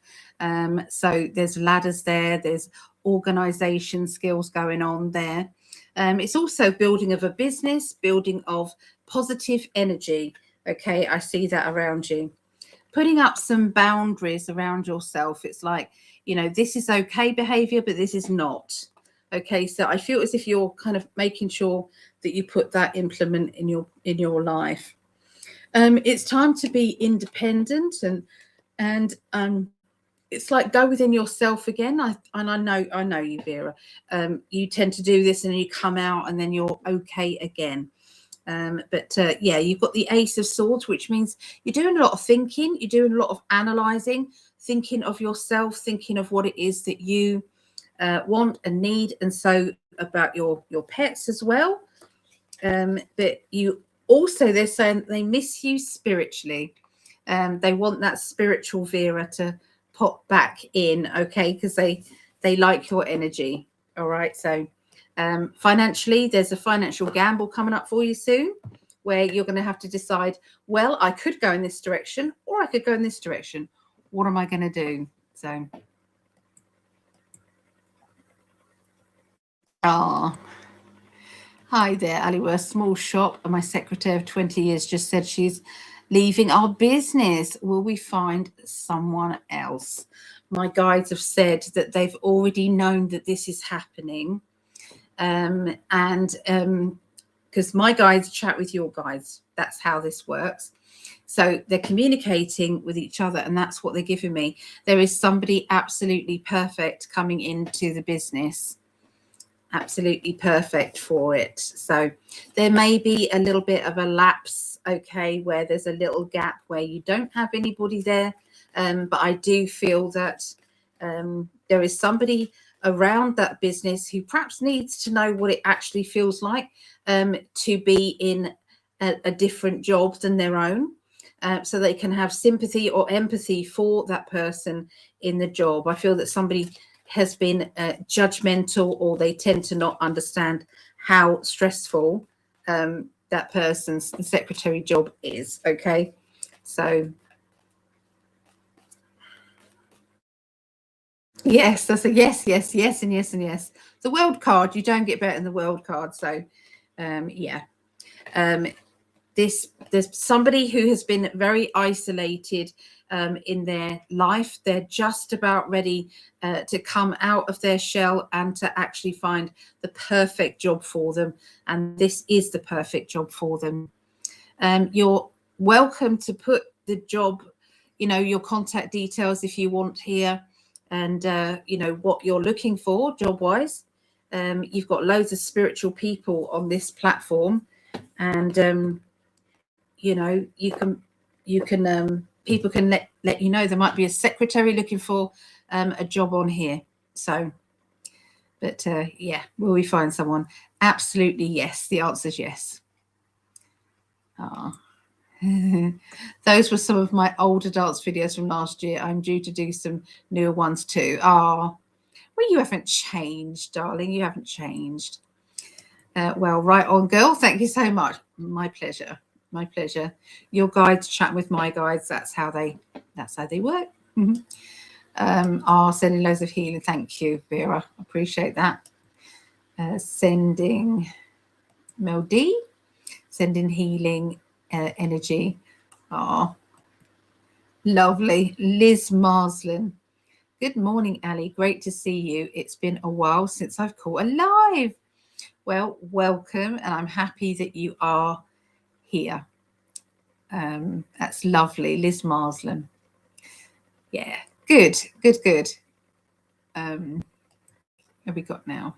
So there's ladders there, there's organization skills going on there. It's also building of a business, building of positive energy. Okay, I see that around you. Putting up some boundaries around yourself. It's like, this is okay behavior, but this is not. Okay, so I feel as if you're kind of making sure that you put that implement in your life. It's time to be independent and it's like go within yourself again. I know you, Vera. You tend to do this and then you come out and then you're okay again. But yeah, you've got the Ace of Swords, which means you're doing a lot of thinking, you're doing a lot of analysing, thinking of yourself, thinking of what it is that you want and need, and so about your pets as well. But you also, they're saying they miss you spiritually. They want that spiritual Vera to pop back in, okay, because they like your energy. All right, so financially, there's a financial gamble coming up for you soon, where you're going to have to decide, well, I could go in this direction or I could go in this direction. What am I going to do? So, hi there, Ali. We're a small shop, and my secretary of 20 years just said she's leaving our business. Will we find someone else? My guides have said that they've already known that this is happening. And because my guides chat with your guides. That's how this works. So they're communicating with each other, and that's what they're giving me. There is somebody absolutely perfect coming into the business, absolutely perfect for it. So there may be a little bit of a lapse, okay, where there's a little gap where you don't have anybody there. But I do feel that there is somebody around that business who perhaps needs to know what it actually feels like to be in a different job than their own, so they can have sympathy or empathy for that person in the job. I feel that somebody has been judgmental, or they tend to not understand how stressful that person's secretary job is. Okay, so yes, that's a yes, yes, yes, and yes, and yes. The world card, you don't get better than the world card. So yeah, there's somebody who has been very isolated in their life. They're just about ready to come out of their shell and to actually find the perfect job for them. And this is the perfect job for them. You're welcome to put the job, you know, your contact details if you want here, and you know what you're looking for job wise. You've got loads of spiritual people on this platform, and you know, you can people can let you know there might be a secretary looking for a job on here. So but yeah, will we find someone? Absolutely yes. The answer is yes. Those were some of my older dance videos from last year. I'm due to do some newer ones too. Well, you haven't changed, darling. You haven't changed. Well, right on, girl. Thank you so much. My pleasure. My pleasure. Your guides chat with my guides. That's how they work. Sending loads of healing. Thank you, Vera. Appreciate that. Sending Mel D. Sending healing energy. Lovely. Liz Marslin. Good morning, Ali. Great to see you. It's been a while since I've caught a live. Well, welcome, and I'm happy that you are here. That's lovely, Liz Marslin. Yeah, good. What have we got now?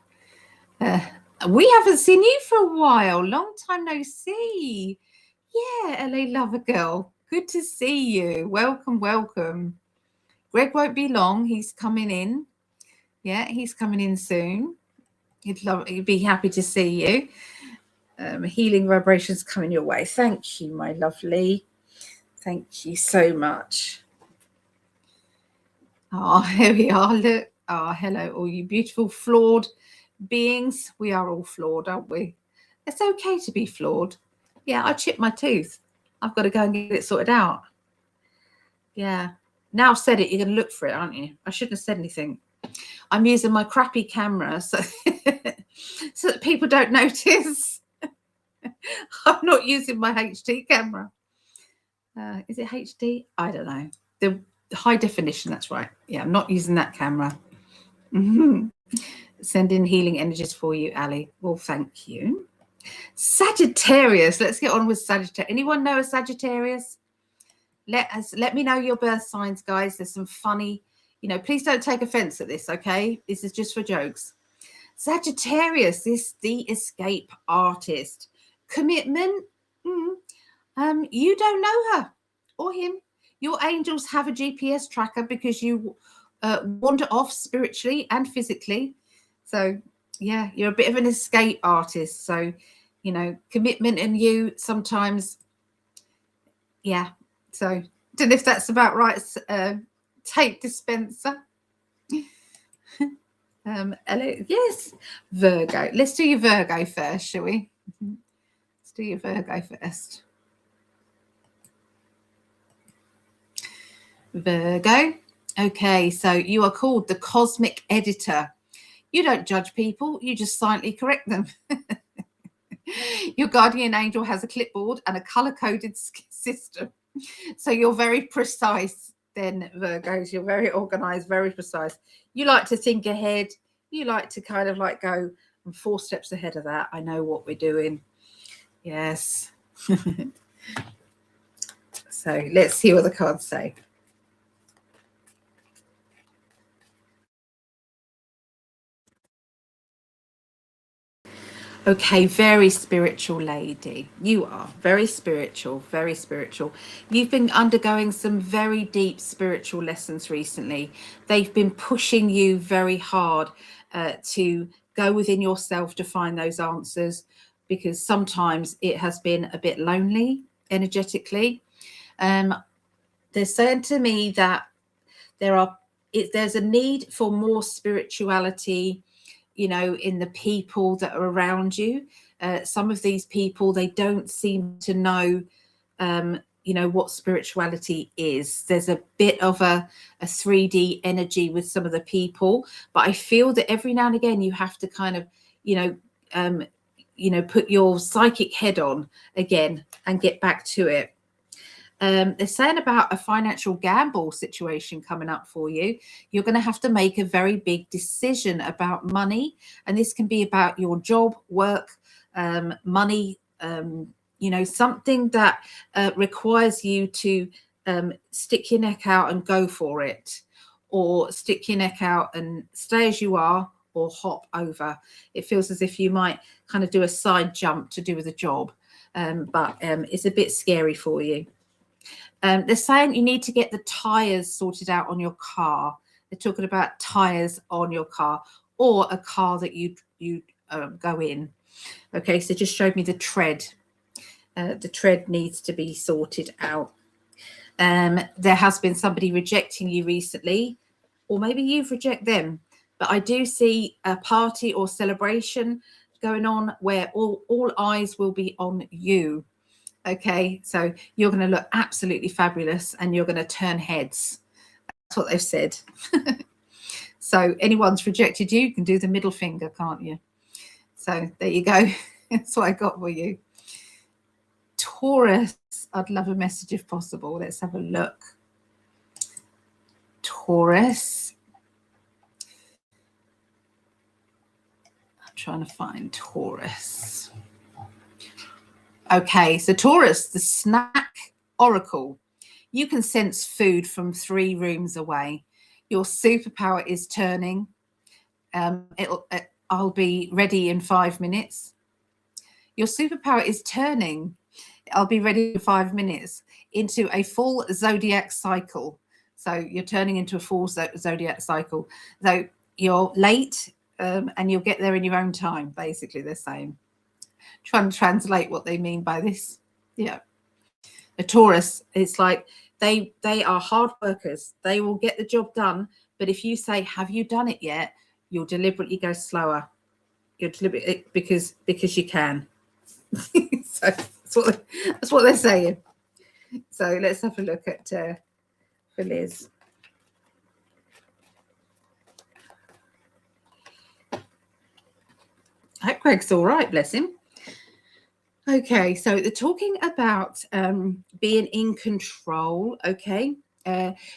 We haven't seen you for a while. Long time no see. Yeah, LA Lover Girl. Good to see you. Welcome, welcome. Greg won't be long. He's coming in. Yeah, he's coming in soon. He'd be happy to see you. Healing vibrations coming your way. Thank you, my lovely. Thank you so much. Here we are. Look. Hello, all you beautiful, flawed beings. We are all flawed, aren't we? It's okay to be flawed. Yeah, I chipped my tooth. I've got to go and get it sorted out. Yeah. Now I've said it, you're going to look for it, aren't you? I shouldn't have said anything. I'm using my crappy camera so, so that people don't notice. I'm not using my HD camera. Is it HD? I don't know. The high definition, that's right. Yeah, I'm not using that camera. Send in healing energies for you, Ali. Well, thank you. Sagittarius. Let's get on with Sagittarius. Anyone know a Sagittarius? Let me know your birth signs, guys. There's some funny, you know, please don't take offense at this, okay? This is just for jokes. Sagittarius is the escape artist. Commitment. You don't know her or him. Your angels have a GPS tracker because you wander off spiritually and physically. So, yeah, you're a bit of an escape artist. So, you know, commitment and you sometimes, yeah. So, I don't know if that's about right. Tape dispenser. Yes, Virgo. Let's do your Virgo first, shall we? Let's do your Virgo first. Virgo. Okay, so you are called the cosmic editor. You don't judge people, you just silently correct them. Your guardian angel has a clipboard and a color-coded system. So you're very precise then, Virgos. You're very organized, very precise. You like to think ahead. You like to kind of like go 4 steps ahead of that. I know what we're doing. Yes. So let's see what the cards say. Okay, very spiritual lady. You are very spiritual, very spiritual. You've been undergoing some very deep spiritual lessons recently. They've been pushing you very hard to go within yourself to find those answers, because sometimes it has been a bit lonely energetically. They're saying to me that there's a need for more spirituality, you know, in the people that are around you. Some of these people, they don't seem to know, you know, what spirituality is. There's a bit of a 3D energy with some of the people, but I feel that every now and again you have to kind of, you know, put your psychic head on again and get back to it. They're saying about a financial gamble situation coming up for you. You're going to have to make a very big decision about money, and this can be about your job, work, money, you know, something that requires you to stick your neck out and go for it, or stick your neck out and stay as you are, or hop over. It feels as if you might kind of do a side jump to do with a job, but it's a bit scary for you. They're saying you need to get the tires sorted out on your car. They're talking about tires on your car, or a car that you go in. Okay, so just showed me the tread. The tread needs to be sorted out. There has been somebody rejecting you recently, or maybe you've rejected them. But I do see a party or celebration going on where all eyes will be on you. Okay, so you're going to look absolutely fabulous and you're going to turn heads. That's what they've said. So anyone's rejected you, you can do the middle finger, can't you? So there you go. That's what I got for you. Taurus, I'd love a message if possible. Let's have a look. Taurus. I'm trying to find Taurus. Okay, so Taurus, the snack oracle. You can sense food from 3 rooms away. Your superpower is turning. I'll be ready in 5 minutes. Your superpower is turning. I'll be ready in 5 minutes into a full zodiac cycle. So you're turning into a full zodiac cycle. So you're late and you'll get there in your own time, basically, they're saying. Trying to translate what they mean by this. Yeah. A Taurus, it's like they are hard workers. They will get the job done. But if you say, have you done it yet? You'll deliberately go slower. You'll deliberately, because you can. So that's what they're saying. So let's have a look at for Liz. I hope Greg's all right, bless him. Okay, so they're talking about being in control. Okay,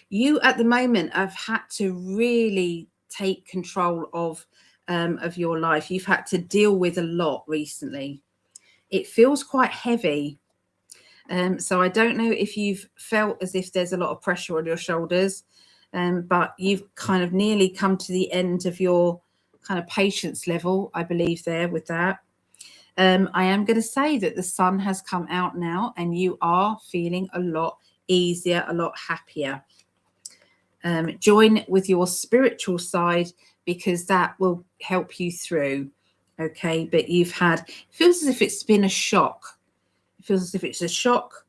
you at the moment have had to really take control of your life. You've had to deal with a lot recently. It feels quite heavy. So I don't know if you've felt as if there's a lot of pressure on your shoulders, but you've kind of nearly come to the end of your kind of patience level, I believe, there with that. I am going to say that the sun has come out now and you are feeling a lot easier, a lot happier. Join with your spiritual side, because that will help you through. Okay, but you've had, it feels as if it's been a shock. It feels as if it's a shock,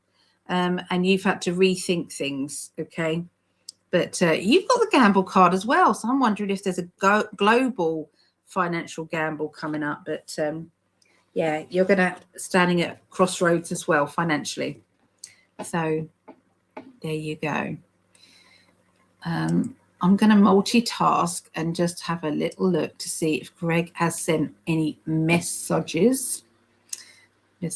and you've had to rethink things. Okay, but you've got the gamble card as well. So I'm wondering if there's a global financial gamble coming up. But yeah, you're going to standing at crossroads as well financially. So there you go. I'm going to multitask and just have a little look to see if Greg has sent any messages to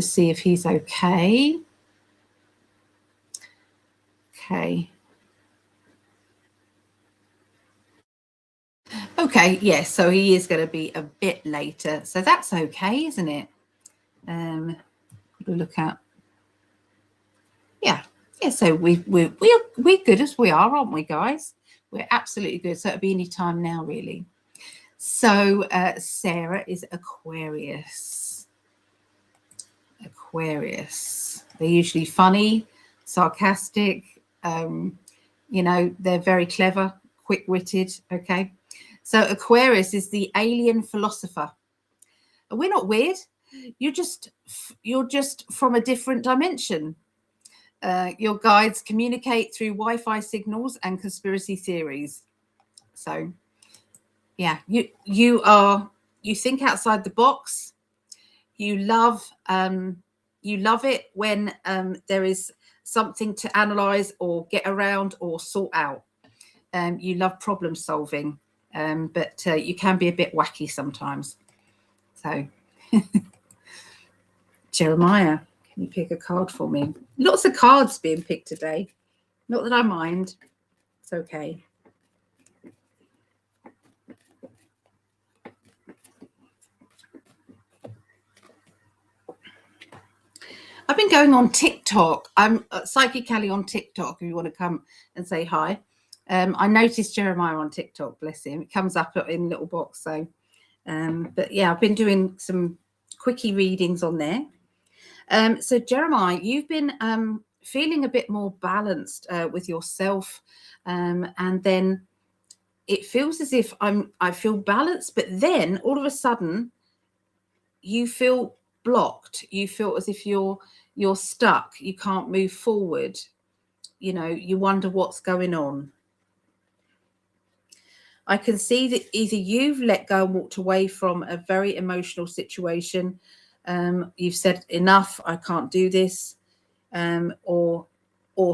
see if he's okay. Okay. Okay, yes, so he is going to be a bit later, so that's okay, isn't it? We'll look at, yeah, so we're good as we are, aren't we, guys? We're absolutely good. So it'll be any time now, really. So Sarah is Aquarius. Aquarius. They're usually funny, sarcastic. You know, they're very clever, quick-witted. Okay. So Aquarius is the alien philosopher. We're not weird. You're just from a different dimension. Your guides communicate through Wi-Fi signals and conspiracy theories. So, yeah, you think outside the box. You love it when there is something to analyze or get around or sort out. You love problem solving, but you can be a bit wacky sometimes. So, Jeremiah, can you pick a card for me? Lots of cards being picked today. Not that I mind. It's okay. I've been going on TikTok. I'm Psychic Callie on TikTok if you want to come and say hi. I noticed Jeremiah on TikTok, bless him. It comes up in a little box. So, but yeah, I've been doing some quickie readings on there. So Jeremiah, you've been feeling a bit more balanced with yourself, and then it feels as if I feel balanced, but then all of a sudden you feel blocked. You feel as if you're stuck. You can't move forward. You know, you wonder what's going on. I can see that either you've let go and walked away from a very emotional situation. You've said enough, I can't do this, or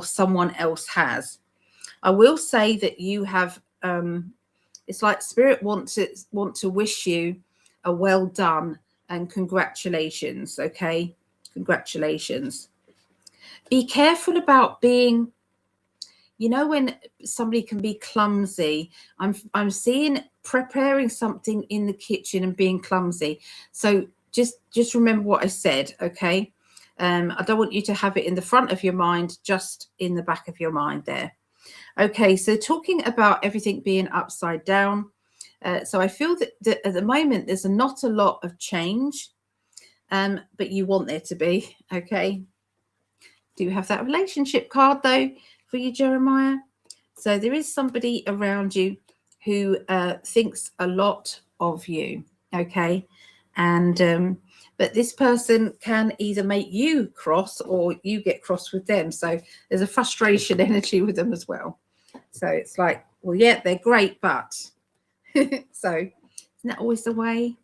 someone else has. I will say that you have. It's like Spirit want to wish you a well done and congratulations. Okay, congratulations. Be careful about being. You know, when somebody can be clumsy, I'm seeing preparing something in the kitchen and being clumsy. So just remember what I said, okay? I don't want you to have it in the front of your mind, just in the back of your mind there. Okay, so talking about everything being upside down. So I feel that at the moment there's not a lot of change, but you want there to be, okay? Do you have that relationship card though for you, Jeremiah? So there is somebody around you who thinks a lot of you, okay? And but this person can either make you cross or you get cross with them. So there's a frustration energy with them as well. So it's like, well, yeah, they're great, but so isn't that always the way?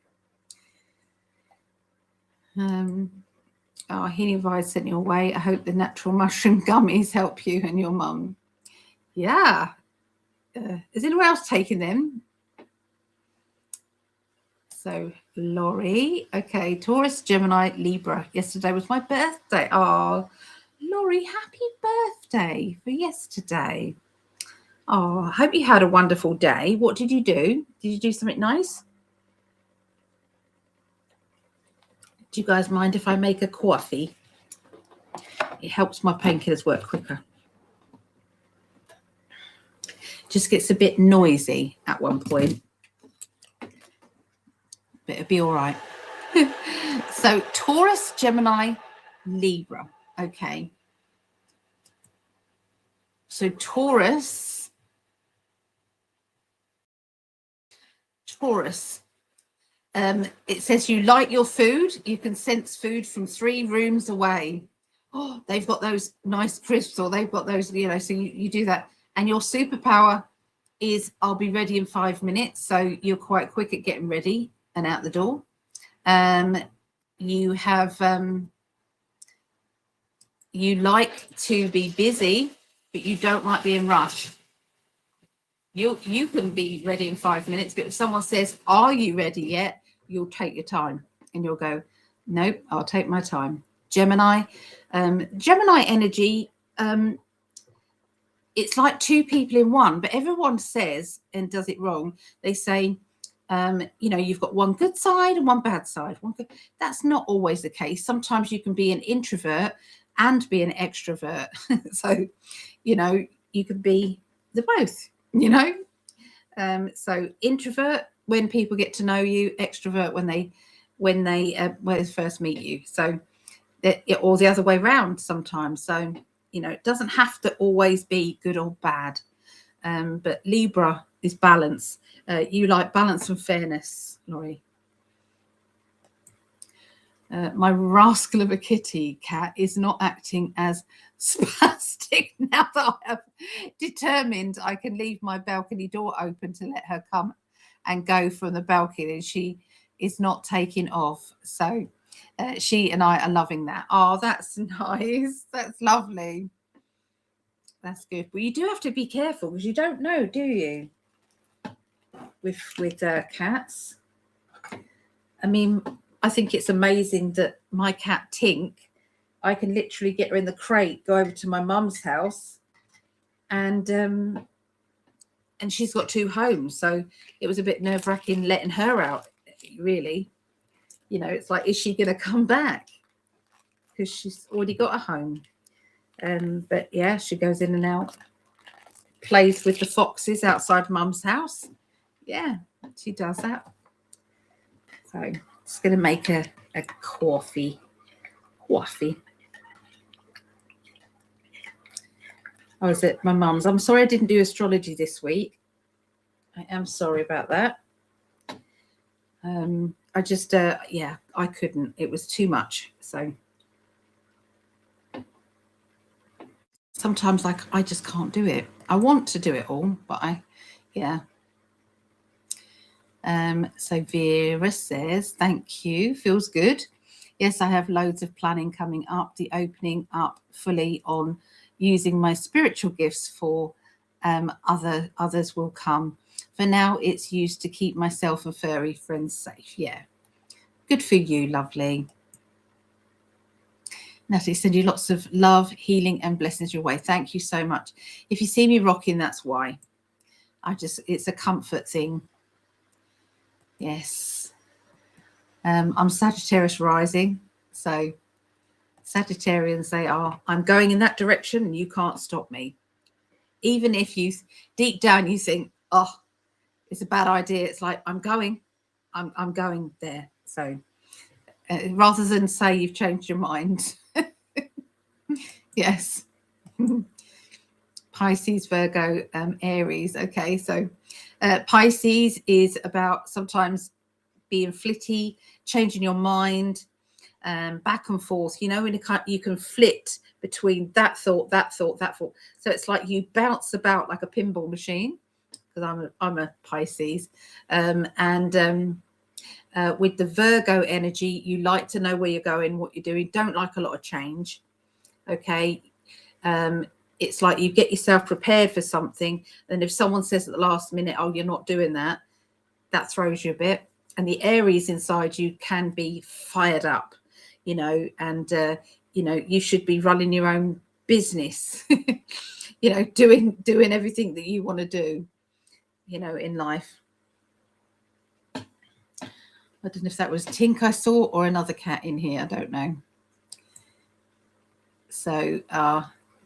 Oh, healing vibes sent your way. I hope the natural mushroom gummies help you and your mum. Yeah. Is anyone else taking them? So, Laurie. Okay, Taurus, Gemini, Libra. Yesterday was my birthday. Oh, Laurie, happy birthday for yesterday. Oh, I hope you had a wonderful day. What did you do? Did you do something nice? Do you guys mind if I make a coffee? It helps my painkillers work quicker. Just gets a bit noisy at one point, but it'll be all right. So Taurus, Gemini, Libra. Okay. So Taurus. It says you like your food. You can sense food from 3 rooms away. Oh, they've got those nice crisps, or they've got those, you know, so you do that. And your superpower is I'll be ready in 5 minutes. So you're quite quick at getting ready and out the door. You have, you like to be busy, but you don't like being rushed. You can be ready in 5 minutes, but if someone says, are you ready yet? You'll take your time and you'll go, nope, I'll take my time. Gemini, Gemini energy it's like two people in one, but everyone says and does it wrong. They say, you know, you've got one good side and one bad side. That's not always the case. Sometimes you can be an introvert and be an extrovert. So, you know, you could be the both, you know. So introvert when people get to know you, extrovert when they first meet you. So, or the other way around sometimes. So, you know, it doesn't have to always be good or bad. But Libra is balance. You like balance and fairness, Laurie. My rascal of a kitty cat is not acting as spastic now that I have determined I can leave my balcony door open to let her come and go from the balcony, and she is not taking off. So she and I are loving that. Oh, that's nice. That's lovely. That's good. But you do have to be careful because you don't know, do you? With cats. I mean, I think it's amazing that my cat Tink, I can literally get her in the crate, go over to my mum's house, and she's got two homes. So it was a bit nerve-wracking letting her out, really. You know, it's like, is she going to come back? Because she's already got a home. But yeah, she goes in and out, plays with the foxes outside mum's house. Yeah, she does that. So just going to make a coffee. I was at my mum's. I'm sorry I didn't do astrology this week. I am sorry about that. I just, yeah, I couldn't. It was too much. So sometimes, like, I just can't do it. I want to do it all, but yeah. So Vera says, thank you. Feels good. Yes, I have loads of planning coming up. The opening up fully on using my spiritual gifts for others will come. For now, it's used to keep myself and furry friends safe. Yeah. Good for you, lovely. Natalie, send you lots of love, healing, and blessings your way. Thank you so much. If you see me rocking, that's why. It's a comfort thing. Yes. I'm Sagittarius rising. So Sagittarians, they are, I'm going in that direction and you can't stop me. Even if you deep down you think, oh, it's a bad idea. It's like, I'm going there. So rather than say you've changed your mind. Yes. Pisces, Virgo, Aries. Okay, so Pisces is about sometimes being flitty, changing your mind, back and forth. You know, when you can flit between that thought. So it's like you bounce about like a pinball machine. Because I'm a Pisces, with the Virgo energy, you like to know where you're going, what you're doing. Don't like a lot of change. Okay. It's like you get yourself prepared for something. And if someone says at the last minute, oh, you're not doing that, that throws you a bit. And the Aries inside you can be fired up, you know, and, you know, you should be running your own business, you know, doing everything that you want to do, you know, in life. I don't know if that was Tink I saw or another cat in here. I don't know. So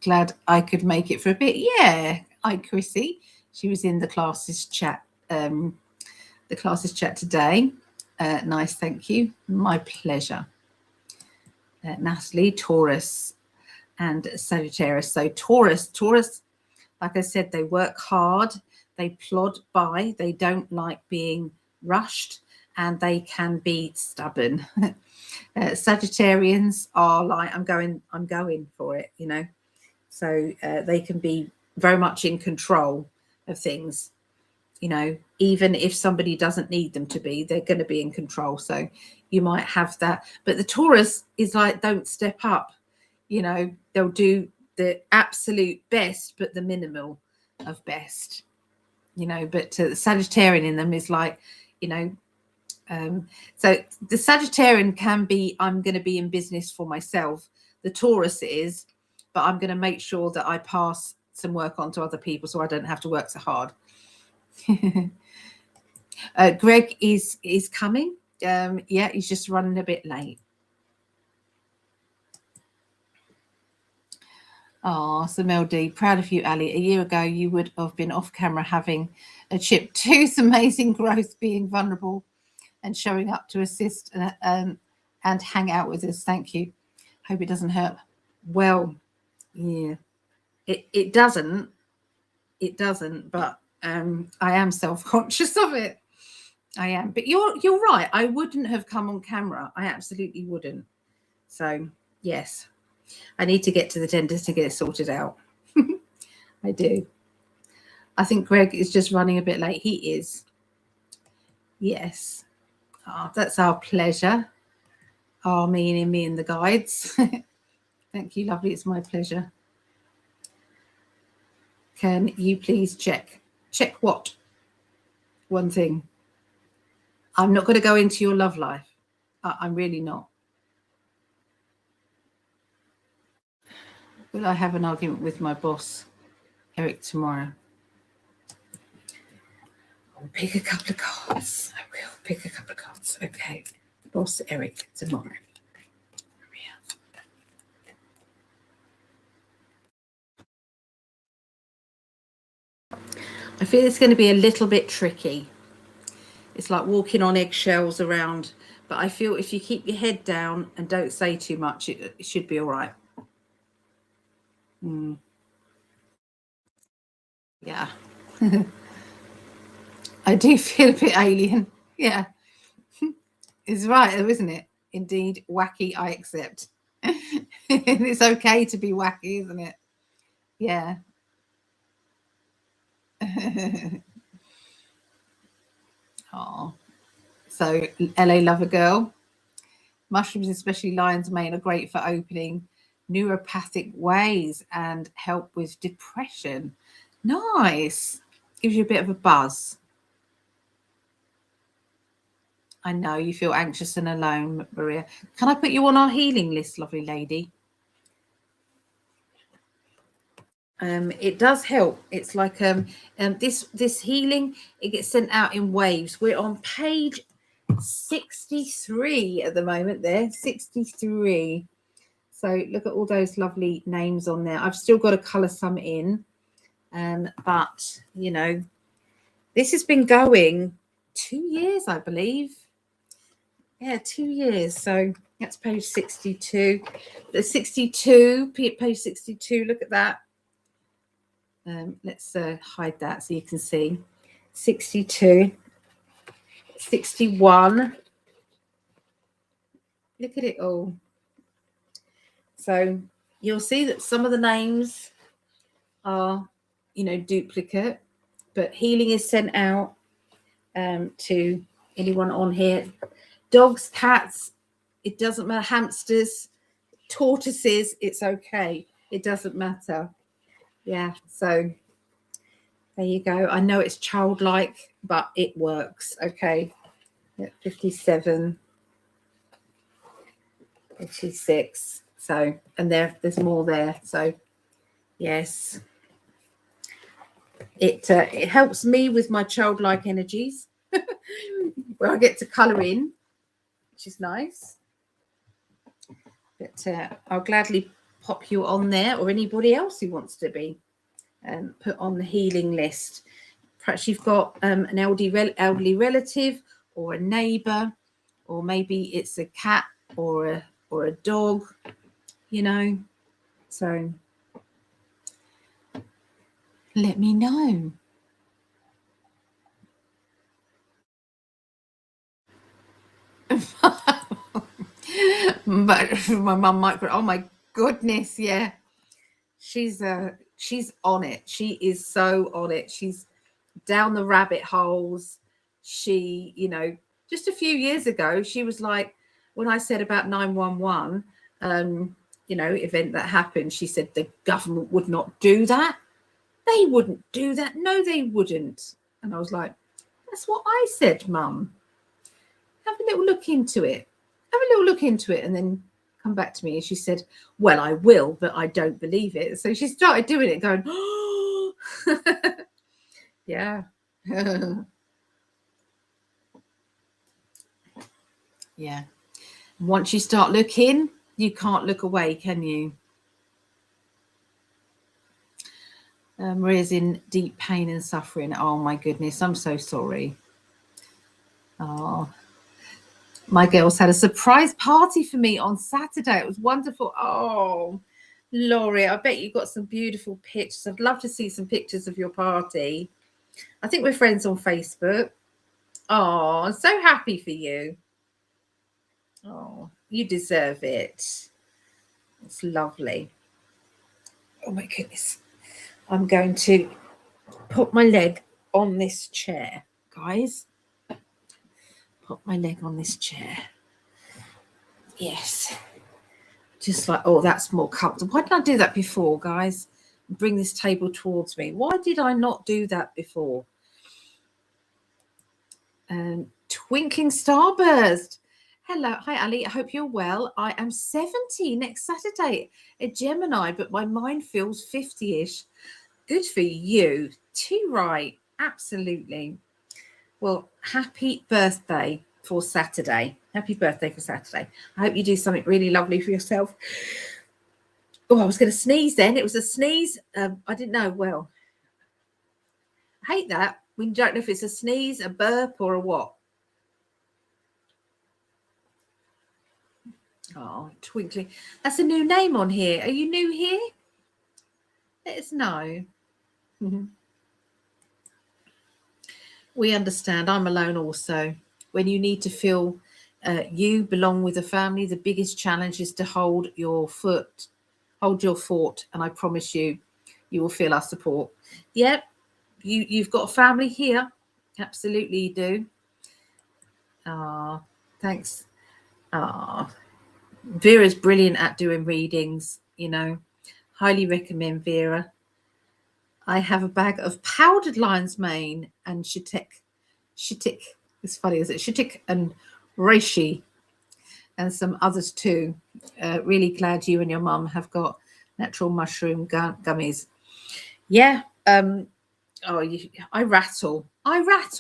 glad I could make it for a bit. Yeah. Hi, Chrissy. She was in the classes chat. The classes chat today. Nice. Thank you. My pleasure. Natalie, Taurus and Sagittarius. So Taurus, like I said, they work hard. They plod by. They don't like being rushed. And they can be stubborn. Sagittarians are like, I'm going for it, you know. So they can be very much in control of things, you know, even if somebody doesn't need them to be, they're going to be in control. So you might have that. But the Taurus is like, don't step up, you know, they'll do the absolute best, but the minimal of best, you know. But the Sagittarian in them is like, you know, so the Sagittarian can be, I'm going to be in business for myself. The Taurus is, but I'm going to make sure that I pass some work onto other people so I don't have to work so hard. Greg is coming. Yeah, he's just running a bit late. Oh, so Mel D, proud of you, Ali. A year ago, you would have been off camera having a chip. Two's amazing growth, being vulnerable and showing up to assist and hang out with us. Thank you. Hope it doesn't hurt. Well, yeah, it doesn't. It doesn't, but I am self-conscious of it. I am. But you're right. I wouldn't have come on camera. I absolutely wouldn't. So, yes. I need to get to the dentist to get it sorted out. I do. I think Greg is just running a bit late. He is. Yes. Oh, that's our pleasure. Oh, me and the guides. Thank you, lovely. It's my pleasure. Can you please check? Check what? One thing. I'm not going to go into your love life. I'm really not. Will I have an argument with my boss, Eric, tomorrow? I'll pick a couple of cards. I will pick a couple of cards. Okay. Boss Eric tomorrow. I feel it's going to be a little bit tricky. It's like walking on eggshells around. But I feel if you keep your head down and don't say too much, it should be all right. Yeah. I do feel a bit alien. Yeah. It's right, though, isn't it? Indeed, wacky, I accept. It's okay to be wacky, isn't it? Yeah. Oh. So, LA Lover Girl. Mushrooms, especially lion's mane, are great for opening neuropathic ways and help with depression. Nice. Gives you a bit of a buzz. I know you feel anxious and alone, Maria. Can I put you on our healing list, lovely lady? It does help. It's like this healing, it gets sent out in waves. We're on page 63 at the moment there, 63. So look at all those lovely names on there. I've still got to colour some in, but, you know, this has been going 2 years, I believe. Yeah, 2 years. So that's page 62. The 62, page 62, look at that. Let's hide that so you can see. 62, 61. Look at it all. So you'll see that some of the names are, you know, duplicate, but healing is sent out to anyone on here. Dogs, cats, it doesn't matter. Hamsters, tortoises, it's okay. It doesn't matter. Yeah, so there you go. I know it's childlike, but it works. Okay. Yeah, 57, 56. So, and there's more there. So, yes. It helps me with my childlike energies where I get to colour in, which is nice. But I'll gladly pop you on there, or anybody else who wants to be put on the healing list. Perhaps you've got an elderly relative or a neighbour, or maybe it's a cat or a dog, you know. So let me know. But my mum might go, oh my goodness, yeah. She's on it. She is so on it. She's down the rabbit holes. She, you know, just a few years ago, she was like, when I said about 911, you know, event that happened, she said the government would not do that. They wouldn't do that. No, they wouldn't. And I was like, that's what I said, Mum. Have a little look into it. Have a little look into it and then come back to me. And she said, well, I will, but I don't believe it. So she started doing it, going, oh, Yeah. Yeah. Once you start looking, you can't look away, can you? Maria's in deep pain and suffering. Oh my goodness, I'm so sorry. Oh, my girls had a surprise party for me on Saturday. It was wonderful. Oh, Laurie, I bet you got some beautiful pictures. I'd love to see some pictures of your party. I think we're friends on Facebook. Oh, I'm so happy for you. Oh, you deserve it. It's lovely. Oh my goodness. I'm going to put my leg on this chair, guys. Put my leg on this chair. Yes. Just like, oh, that's more comfortable. Why did I do that before, guys? Bring this table towards me. Why did I not do that before? Twinkling Starburst. Hello. Hi, Ali. I hope you're well. I am 70 next Saturday, a Gemini, but my mind feels 50-ish. Good for you. Too right. Absolutely. Well, happy birthday for Saturday. Happy birthday for Saturday. I hope you do something really lovely for yourself. Oh, I was going to sneeze then. It was a sneeze. I didn't know. Well, I hate that. We don't know if it's a sneeze, a burp, or a what. Oh, Twinkling. That's a new name on here. Are you new here? Let us know. We understand. I'm alone also. When you need to feel you belong with a family, the biggest challenge is to hold your fort, and I promise you, you will feel our support. Yep, you've got a family here. Absolutely, you do. Ah, thanks. Ah, Vera's brilliant at doing readings. You know, highly recommend Vera. I have a bag of powdered lion's mane and shiitake. It's funny, is it? Shiitake and reishi, and some others too. Really glad you and your mum have got natural mushroom gummies. Yeah. I rattle,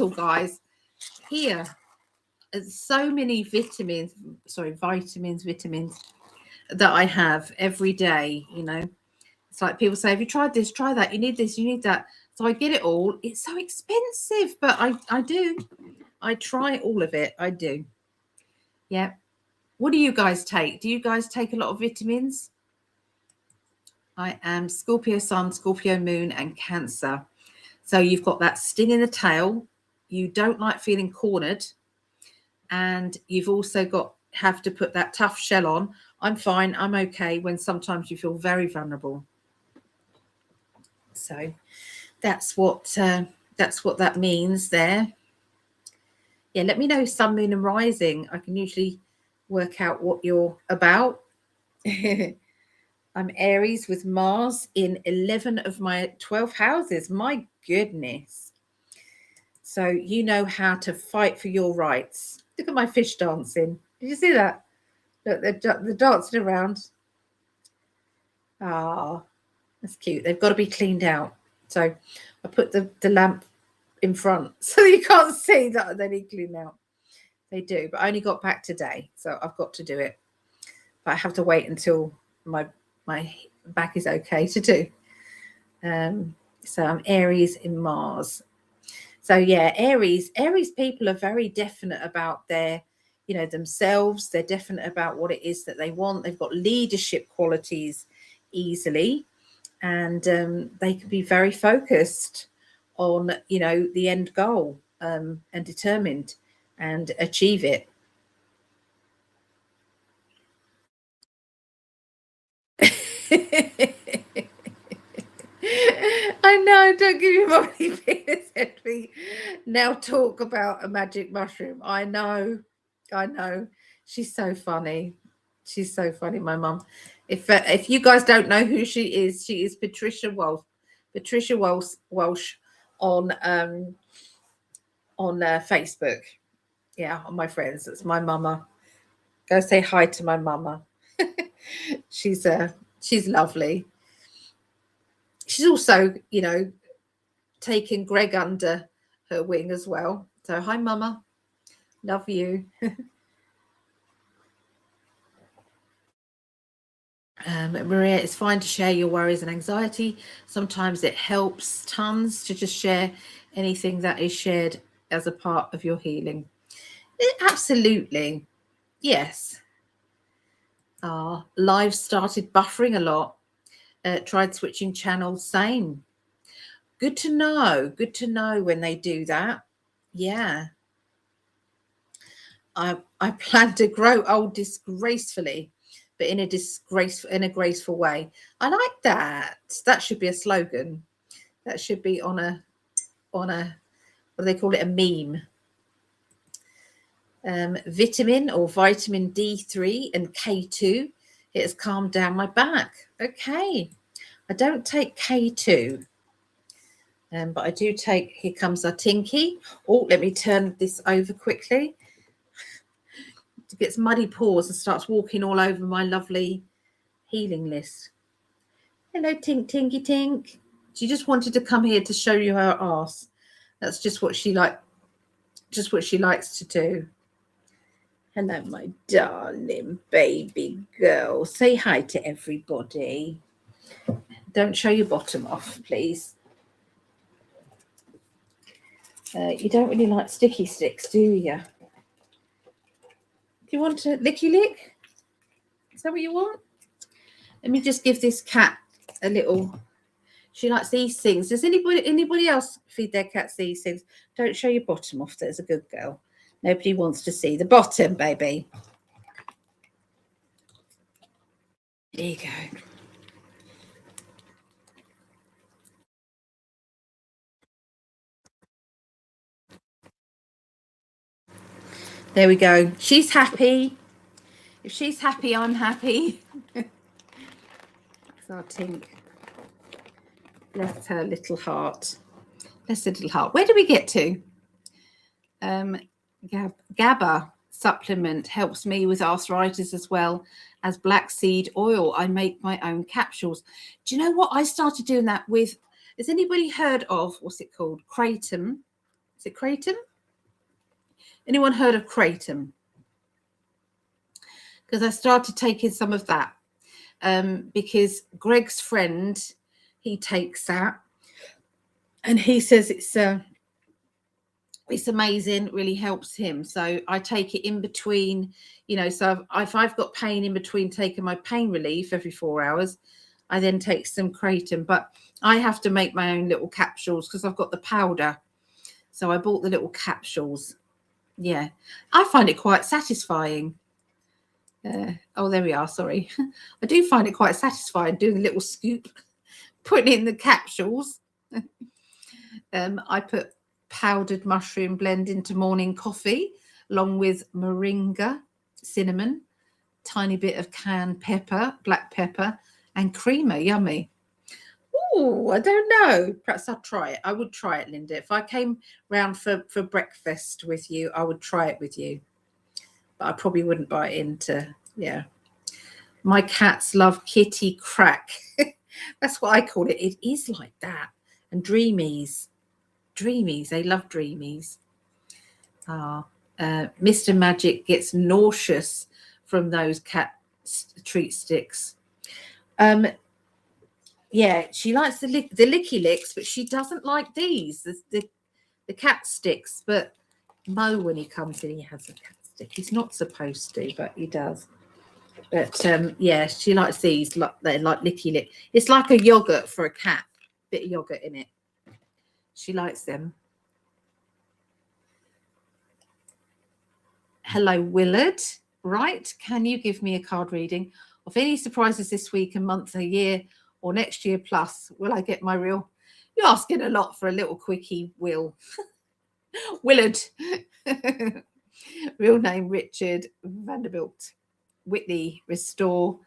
guys. Here, so many vitamins that I have every day. You know, it's like people say, have you tried this? Try that. You need this. You need that. So I get it all. It's so expensive, but I do. I try all of it. I do. Yeah. What do you guys take? Do you guys take a lot of vitamins? I am Scorpio Sun, Scorpio Moon, and Cancer. So you've got that sting in the tail. You don't like feeling cornered. And you've also have to put that tough shell on. I'm fine. I'm okay when sometimes you feel very vulnerable. So that's what that means there. Yeah, let me know Sun, Moon, and Rising. I can usually work out what you're about. I'm Aries with Mars in 11 of my 12 houses. My goodness. So you know how to fight for your rights. Look at my fish dancing. Did you see that? Look, they're dancing around. Ah, that's cute. They've got to be cleaned out. So I put the lamp in front so you can't see that they need cleaning out. They do, but I only got back today, so I've got to do it. But I have to wait until my back is okay to do. So I'm Aries in Mars. So yeah, Aries people are very definite about their, you know, themselves. They're definite about what it is that they want. They've got leadership qualities easily, and they can be very focused on, you know, the end goal, and determined and achieve it. I know, don't give me money, Venus Henry. Now talk about a magic mushroom. I know. She's so funny. She's so funny, my mum. If you guys don't know who she is Patricia Walsh. Patricia Walsh on Facebook. Yeah, on my friends. That's my mama. Go say hi to my mama. She's lovely. She's also, you know, taken Greg under her wing as well. So hi, Mama. Love you. Maria, it's fine to share your worries and anxiety. Sometimes it helps tons to just share anything that is shared as a part of your healing. Absolutely. Yes. Live started buffering a lot. Tried switching channels. Same. Good to know. Good to know when they do that. Yeah. I plan to grow old disgracefully, but in a graceful way. I like that. That should be a slogan. That should be on a what do they call it? A meme. Vitamin D3 and K2. It has calmed down my back. Okay. I don't take K2. But I do take, here comes our Tinky. Oh, let me turn this over quickly. It gets muddy paws and starts walking all over my lovely healing list. Hello, Tinky Tink. She just wanted to come here to show you her arse. That's just what she likes to do. Hello, my darling baby girl. Say hi to everybody. Don't show your bottom off, please. You don't really like sticky sticks, do you? Do you want a licky lick? Is that what you want? Let me just give this cat a little. She likes these things. Does anybody else feed their cats these things? Don't show your bottom off. There's a good girl. Nobody wants to see the bottom, baby. There you go. There we go. She's happy. If she's happy, I'm happy. That's our Tink. Bless her little heart. Bless her little heart. Where do we get to? GABA supplement helps me with arthritis as well as black seed oil. I make my own capsules. Do you know what? I started doing that with, has anybody heard of, what's it called? Kratom. Is it Kratom? Anyone heard of Kratom? Because I started taking some of that because Greg's friend, he takes that and he says it's amazing, really helps him. So I take it in between, you know, so if I've got pain in between taking my pain relief every 4 hours, I then take some Kratom. But I have to make my own little capsules because I've got the powder. So I bought the little capsules. Yeah, I find it quite satisfying. Oh, there we are. Sorry. I do find it quite satisfying doing a little scoop, putting in the capsules. I put powdered mushroom blend into morning coffee along with moringa, cinnamon, tiny bit of canned pepper, black pepper, and creamer. Yummy. Oh, I don't know. Perhaps I'll try it. I would try it, Linda. If I came round for breakfast with you, I would try it with you. But I probably wouldn't buy it into, yeah. My cats love kitty crack. That's what I call it. It is like that. And dreamies. Dreamies. They love dreamies. Mr. Magic gets nauseous from those cat treat sticks. Yeah, she likes the licky licks, but she doesn't like these, the cat sticks. But Mo, when he comes in, he has a cat stick. He's not supposed to, but he does. But yeah, she likes these. They're like licky lick. It's like a yogurt for a cat. Bit of yogurt in it. She likes them. Hello, Willard. Right? Can you give me a card reading of any surprises this week, a month, a year, or next year plus? Will I get my real? You're asking a lot for a little quickie, Will. Willard. Real name Richard Vanderbilt. Whitney Restore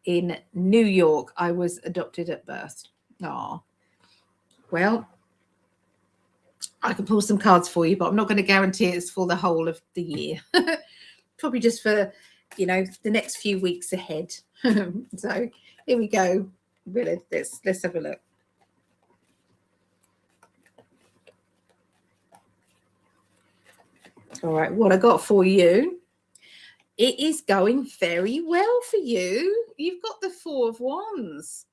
in New York. I was adopted at birth. Oh, well, I can pull some cards for you, but I'm not going to guarantee it's for the whole of the year. Probably just for, you know, the next few weeks ahead. So here we go. Let's have a look. All right, what I got for you. It is going very well for you. You've got the Four of Wands.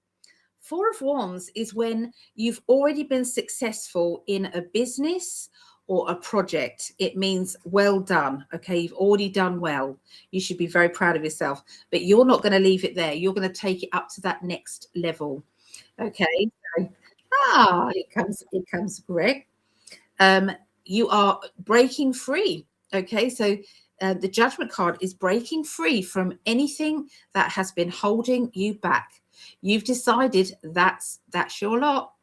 Four of Wands is when you've already been successful in a business or a project. It means well done. Okay, you've already done well. You should be very proud of yourself, but you're not going to leave it there. You're going to take it up to that next level. Okay. So, it comes, Greg. You are breaking free. Okay, so the Judgment card is breaking free from anything that has been holding you back. You've decided that's your lot.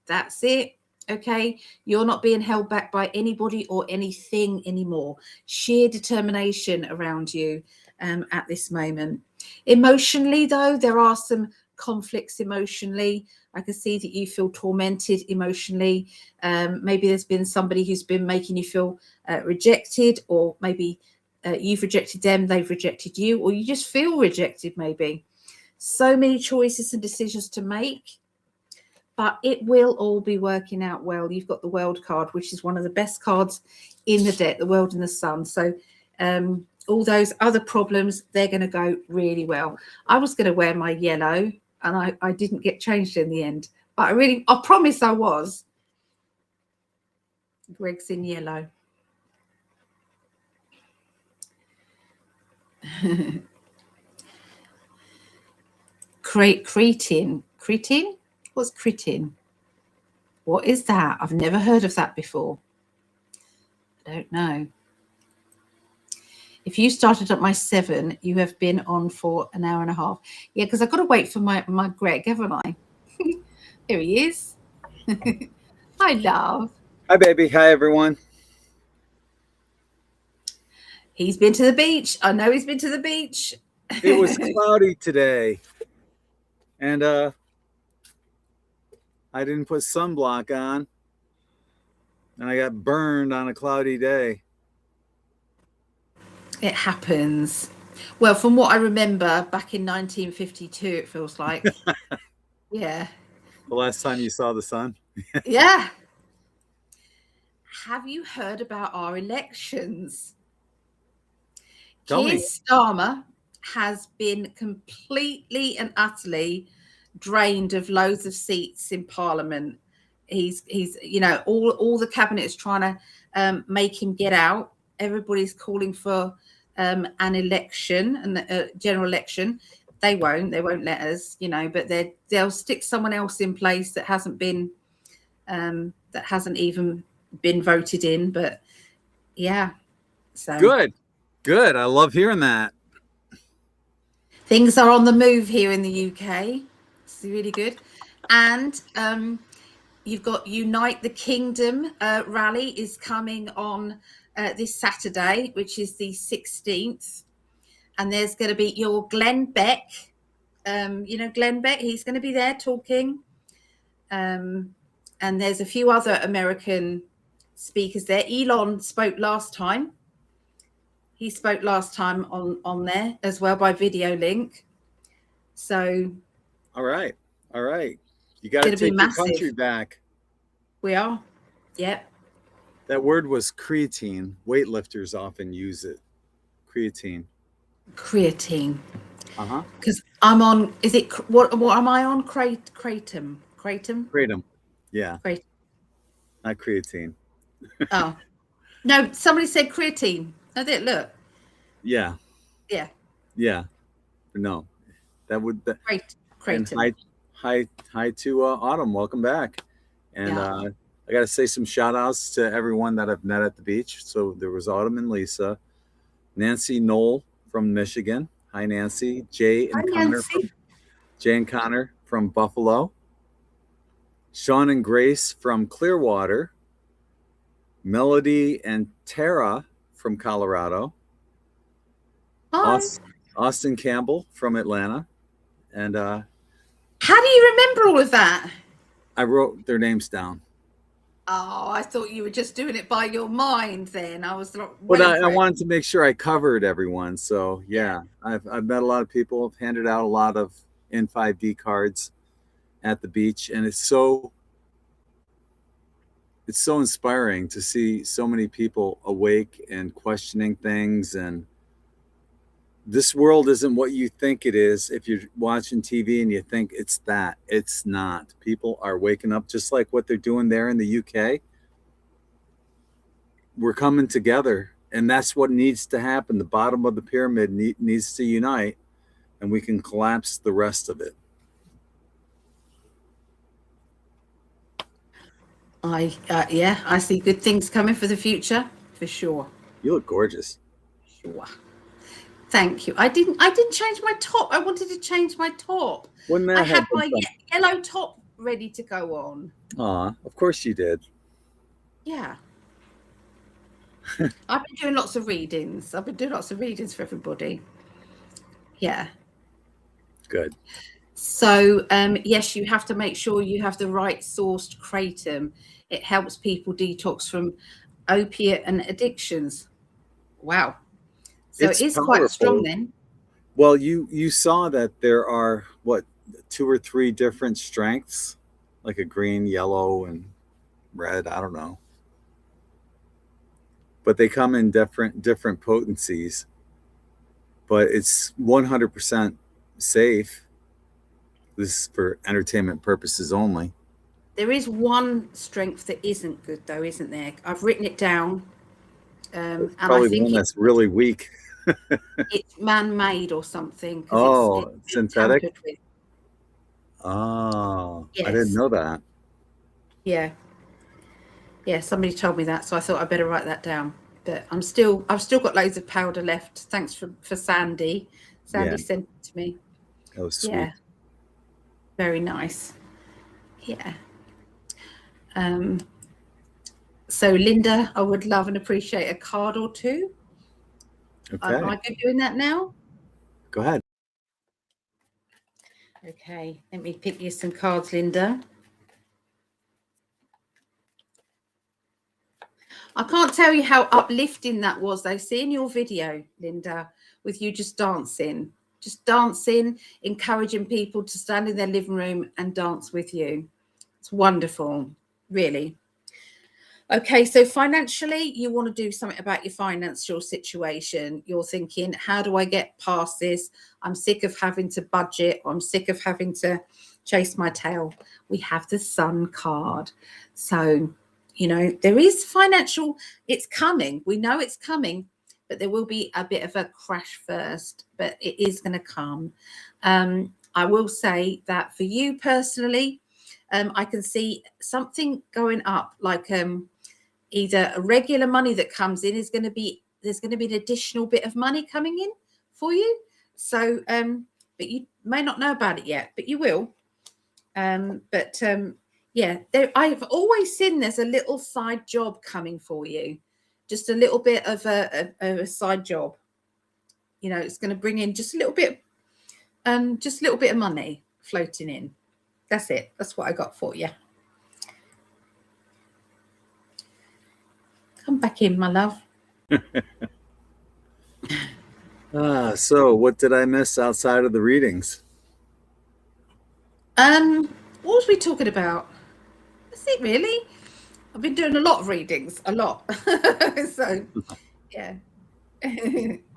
That's it. Okay, you're not being held back by anybody or anything anymore. Sheer determination around you at this moment. Emotionally, though, there are some conflicts emotionally. I can see that you feel tormented emotionally. Maybe there's been somebody who's been making you feel rejected, or maybe you've rejected them, they've rejected you, or you just feel rejected maybe. So many choices and decisions to make, but it will all be working out well. You've got the World card, which is one of the best cards in the deck, the World and the Sun. So all those other problems, they're going to go really well. I was going to wear my yellow, and I didn't get changed in the end, but I promise I was. Greg's in yellow. Cretin. What's cretin? What is that? I've never heard of that before. I don't know. If you started at my 7, you have been on for an hour and a half. Yeah, because I've got to wait for my Greg, haven't I? Here he is. Hi, love. Hi, baby. Hi, everyone. He's been to the beach. I know he's been to the beach. It was cloudy today, and I didn't put sunblock on, and I got burned on a cloudy day. It happens. Well, from what I remember, back in 1952, it feels like. Yeah. The last time you saw the sun? Yeah. Have you heard about our elections? Keir Starmer has been completely and utterly drained of loads of seats in Parliament. He's you know, all the cabinet is trying to make him get out. Everybody's calling for an election, and a general election. They won't let us, you know, but they'll stick someone else in place that hasn't been that hasn't even been voted in. But yeah, so good. I love hearing that. Things are on the move here in the UK. It's really good. And you've got Unite the Kingdom rally is coming on this Saturday, which is the 16th. And there's going to be your Glenn Beck. You know, Glenn Beck, he's going to be there talking. And there's a few other American speakers there. Elon spoke last time. He spoke last time on there as well by video link. So, all right. You got to take your country back. We are. Yep. That word was creatine. Weightlifters often use it. Creatine. Uh-huh. Because I'm on. Is it what am I on? Kratom. Yeah. Kratom. Not creatine. Oh no! Somebody said creatine. I did look. Yeah. No, that would. Kratom. Hi to Autumn. Welcome back. And I got to say some shout outs to everyone that I've met at the beach. So there was Autumn and Lisa, Nancy Knoll from Michigan. Hi, Nancy. Jay and Connor from Buffalo. Sean and Grace from Clearwater. Melody and Tara from Colorado. Hi. Austin Campbell from Atlanta. And how do you remember all of that? I wrote their names down. Oh, I thought you were just doing it by your mind then. I was like, but I wanted to make sure I covered everyone. So yeah, I've met a lot of people, I've handed out a lot of In5D cards at the beach, and it's so it's so inspiring to see so many people awake and questioning things. And this world isn't what you think it is. If you're watching TV and you think it's that, it's not. People are waking up, just like what they're doing there in the UK. We're coming together, and that's what needs to happen. The bottom of the pyramid needs to unite, and we can collapse the rest of it. Yeah, I see good things coming for the future, for sure. You look gorgeous. Sure. Thank you. I didn't change my top. I wanted to change my top. Wouldn't that I had have been my fun? yellow top ready to go on. Aw, of course you did. Yeah. I've been doing lots of readings. I've been doing lots of readings for everybody. Yeah. Good. So, yes, you have to make sure you have the right sourced kratom. It helps people detox from opiate and addictions. Wow. So It's it is powerful. quite strong then. Well, you saw that there are, what, 2 or 3 different strengths, like a green, yellow, and red. I don't know. But they come in different potencies. But it's 100% safe. This is for entertainment purposes only. There is one strength that isn't good, though, isn't there? I've written it down. And Probably I think one that's really weak. it's man-made or something. Oh, it's synthetic? tampered with. Oh, Yes. I didn't know that. Yeah. Yeah, somebody told me that, so I thought I better write that down. But I've still got loads of powder left. Thanks for Sandy. Sandy sent it to me. That was sweet. Yeah. Very nice. Yeah. So Linda, I would love and appreciate a card or two. Okay. Am I good doing that now? Go ahead. Okay, let me pick you some cards, Linda. I can't tell you how uplifting that was. I see in your video, Linda, with you just dancing, encouraging people to stand in their living room and dance with you. It's wonderful, really. Okay, so financially, you want to do something about your financial situation. You're thinking, how do I get past this? I'm sick of having to budget. I'm sick of having to chase my tail. We have the Sun card. So, you know, there is financial, it's coming. We know it's coming, but there will be a bit of a crash first, but it is going to come. I will say that for you personally, I can see something going up, like either a regular money that comes in is going to be, there's going to be an additional bit of money coming in for you. So, but you may not know about it yet, but you will. Yeah, I've always seen there's a little side job coming for you, just a little bit of a side job. You know, it's going to bring in just a little bit of money floating in. That's it. That's what I got for you. Come back in, my love. So what did I miss outside of the readings? What was we talking about? That's it, really. I've been doing a lot of readings, a lot. So, yeah.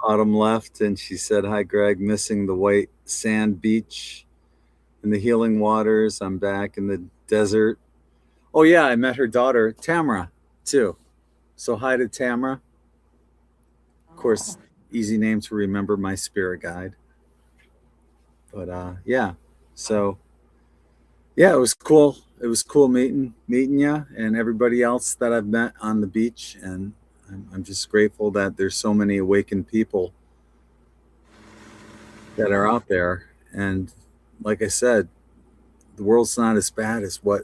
Autumn left and she said, "Hi, Greg, missing the white sand beach and the healing waters. I'm back in the desert." Oh, yeah, I met her daughter, Tamara, too. So hi to Tamara. Of course, easy name to remember, my spirit guide. But yeah, so yeah, it was cool. It was cool meeting you and everybody else that I've met on the beach. And I'm just grateful that there's so many awakened people that are out there. And like I said, the world's not as bad as what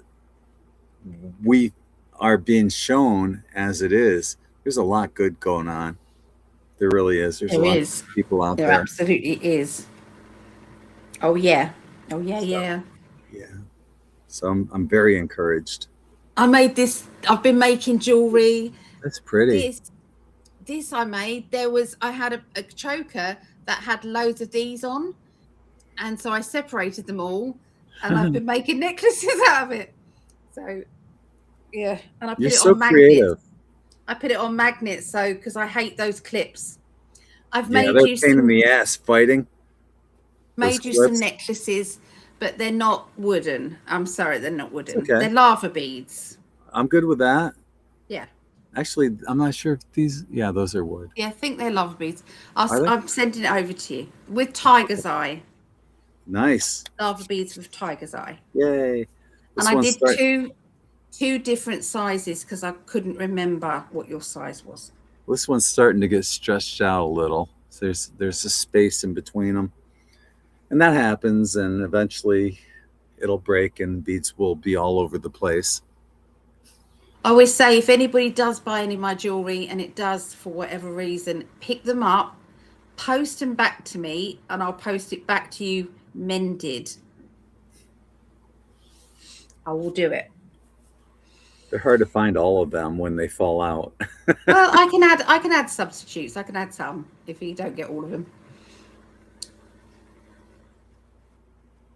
we are being shown as it is. There's a lot good going on. There really is. There's a lot of people out there. There absolutely is. Oh yeah. Oh yeah, yeah. Yeah. So I'm very encouraged. I made this. I've been making jewelry. That's pretty. This I made. I had a choker that had loads of these on, and so I separated them all, and I've been making necklaces out of it. So Yeah, and I put You're it so on magnets. creative. I put it on magnets, so because I hate those clips. I've Yeah, made they're a you pain in some the ass fighting those clips. necklaces, but they're not wooden. I'm sorry, they're not It's wooden. okay. They're lava beads. I'm good with that. Yeah. Actually, I'm not sure if these. Yeah, those are wood. Yeah, I think they're lava beads. Are they? I'm sending it over to you with tiger's eye. Nice. Lava beads with tiger's eye. Yay. And This I one's did start. two different sizes because I couldn't remember what your size was. This one's starting to get stretched out a little. So there's a space in between them, and that happens, and eventually it'll break, and beads will be all over the place. I always say if anybody does buy any of my jewelry and it does for whatever reason, pick them up, post them back to me, and I'll post it back to you mended. I will do it. They're hard to find all of them when they fall out. Well, I can add substitutes. I can add some if you don't get all of them.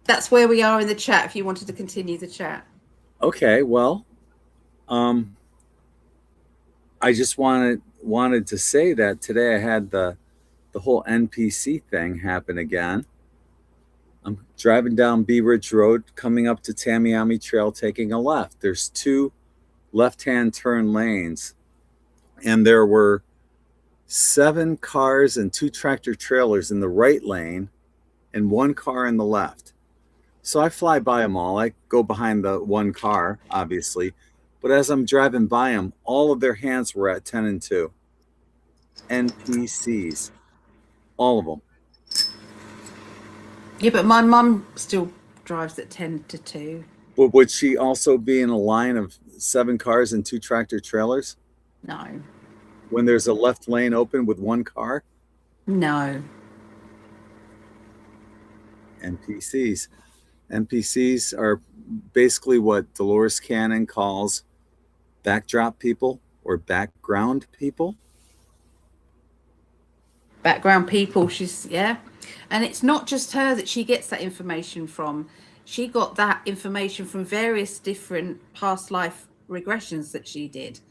That's where we are in the chat if you wanted to continue the chat. Okay, well, I just wanted to say that today I had the whole NPC thing happen again. I'm driving down Bee Ridge Road, coming up to Tamiami Trail, taking a left. There's 2 left-hand turn lanes, and there were 7 cars and 2 tractor trailers in the right lane and 1 car in the left. So I fly by them all. I go behind the 1 car, obviously. But as I'm driving by them, all of their hands were at 10 and 2. NPCs. All of them. Yeah, but my mum still drives at 10 to 2. But would she also be in a line of 7 cars and 2 tractor trailers? No. When there's a left lane open with 1 car? No. NPCs. NPCs are basically what Dolores Cannon calls backdrop people or background people. Background people, yeah. And it's not just her that she gets that information from. She got that information from various different past life regressions that she did,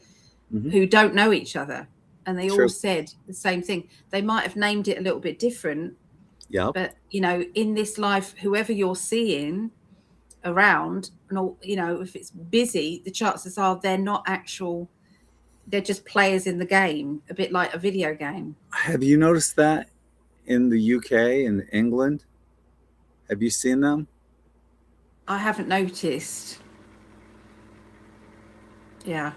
who don't know each other. And they all said the same thing. They might have named it a little bit different. Yeah. But, in this life, whoever you're seeing around, and if it's busy, the chances are they're not actual, they're just players in the game, a bit like a video game. Have you noticed that in the UK and England? Have you seen them? I haven't noticed. Yeah,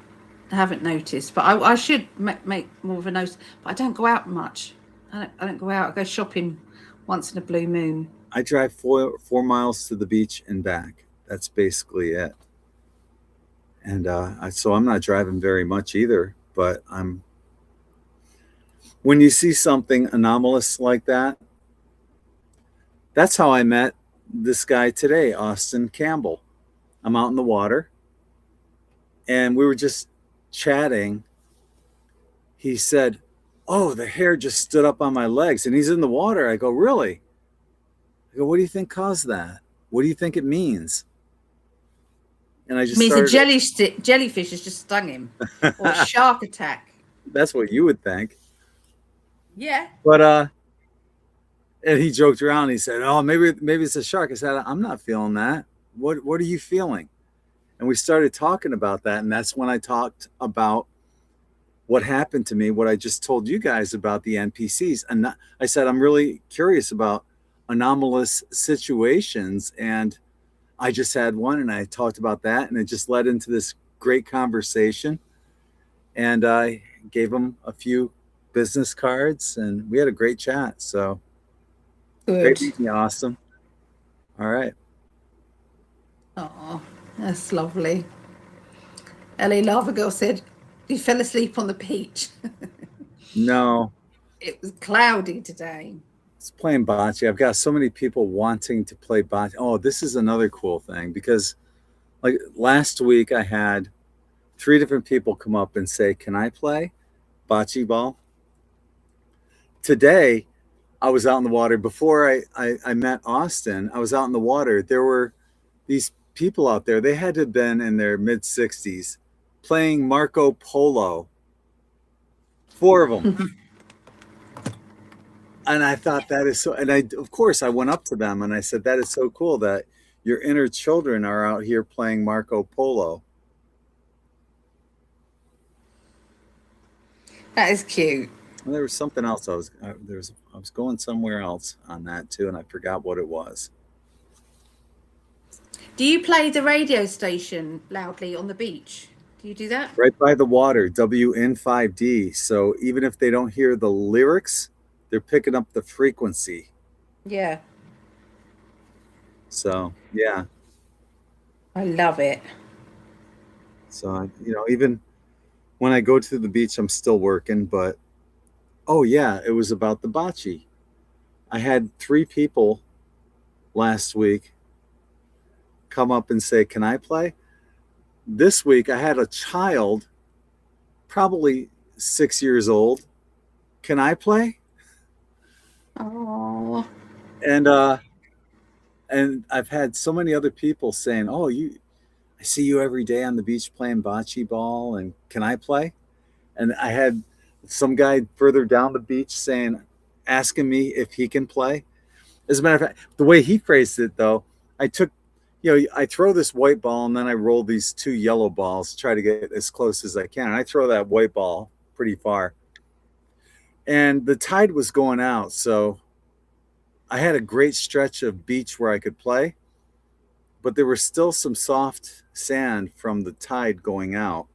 I haven't noticed, but I should make more of a notice. But I don't go out much. I don't go out. I go shopping once in a blue moon. I drive 4 miles to the beach and back. That's basically it. And so I'm not driving very much either. But when you see something anomalous like that, that's how I met this guy today, Austin Campbell. I'm out in the water, and we were just chatting. He said, "Oh, the hair just stood up on my legs," and he's in the water. I go, "Really?" I go, "What do you think caused that? What do you think it means?" And I just means a jellyfish has just stung him, or a shark attack. That's what you would think. Yeah. But and he joked around. He said, "Oh, maybe it's a shark." I said, "I'm not feeling that. What are you feeling?" And we started talking about that, and that's when I talked about what happened to me, what I just told you guys about the NPCs. And I said, I'm really curious about anomalous situations, and I just had one, and I talked about that, and it just led into this great conversation. And I gave him a few business cards, and we had a great chat. So good. Great meeting you, Austin. All right. Oh, that's lovely. Ellie Lava Girl said, "You fell asleep on the beach." No. It was cloudy today. It's playing bocce. I've got so many people wanting to play bocce. Oh, this is another cool thing, because like last week I had 3 different people come up and say, "Can I play bocce ball?" Today, I was out in the water. Before I met Austin, I was out in the water. There were these people out there. They had to have been in their mid-60s. playing Marco Polo. 4 of them. And I thought that is so, and of course I went up to them and I said, that is so cool that your inner children are out here playing Marco Polo. That is cute. And there was something else. I was going somewhere else on that too, and I forgot what it was. Do you play the radio station loudly on the beach? Do you do that? Right by the water, In5D. So even if they don't hear the lyrics, they're picking up the frequency. Yeah. So yeah. I love it. So even when I go to the beach, I'm still working, but oh yeah, it was about the bocce. I had 3 people last week come up and say, can I play? This week I had a child, probably 6 years old. Can I play? Oh. And I've had so many other people saying, oh, I see you every day on the beach playing bocce ball, and can I play? And I had some guy further down the beach asking me if he can play. As a matter of fact, the way he phrased it though, I throw this white ball and then I roll these 2 yellow balls to try to get as close as I can. And I throw that white ball pretty far. And the tide was going out, so I had a great stretch of beach where I could play, but there was still some soft sand from the tide going out.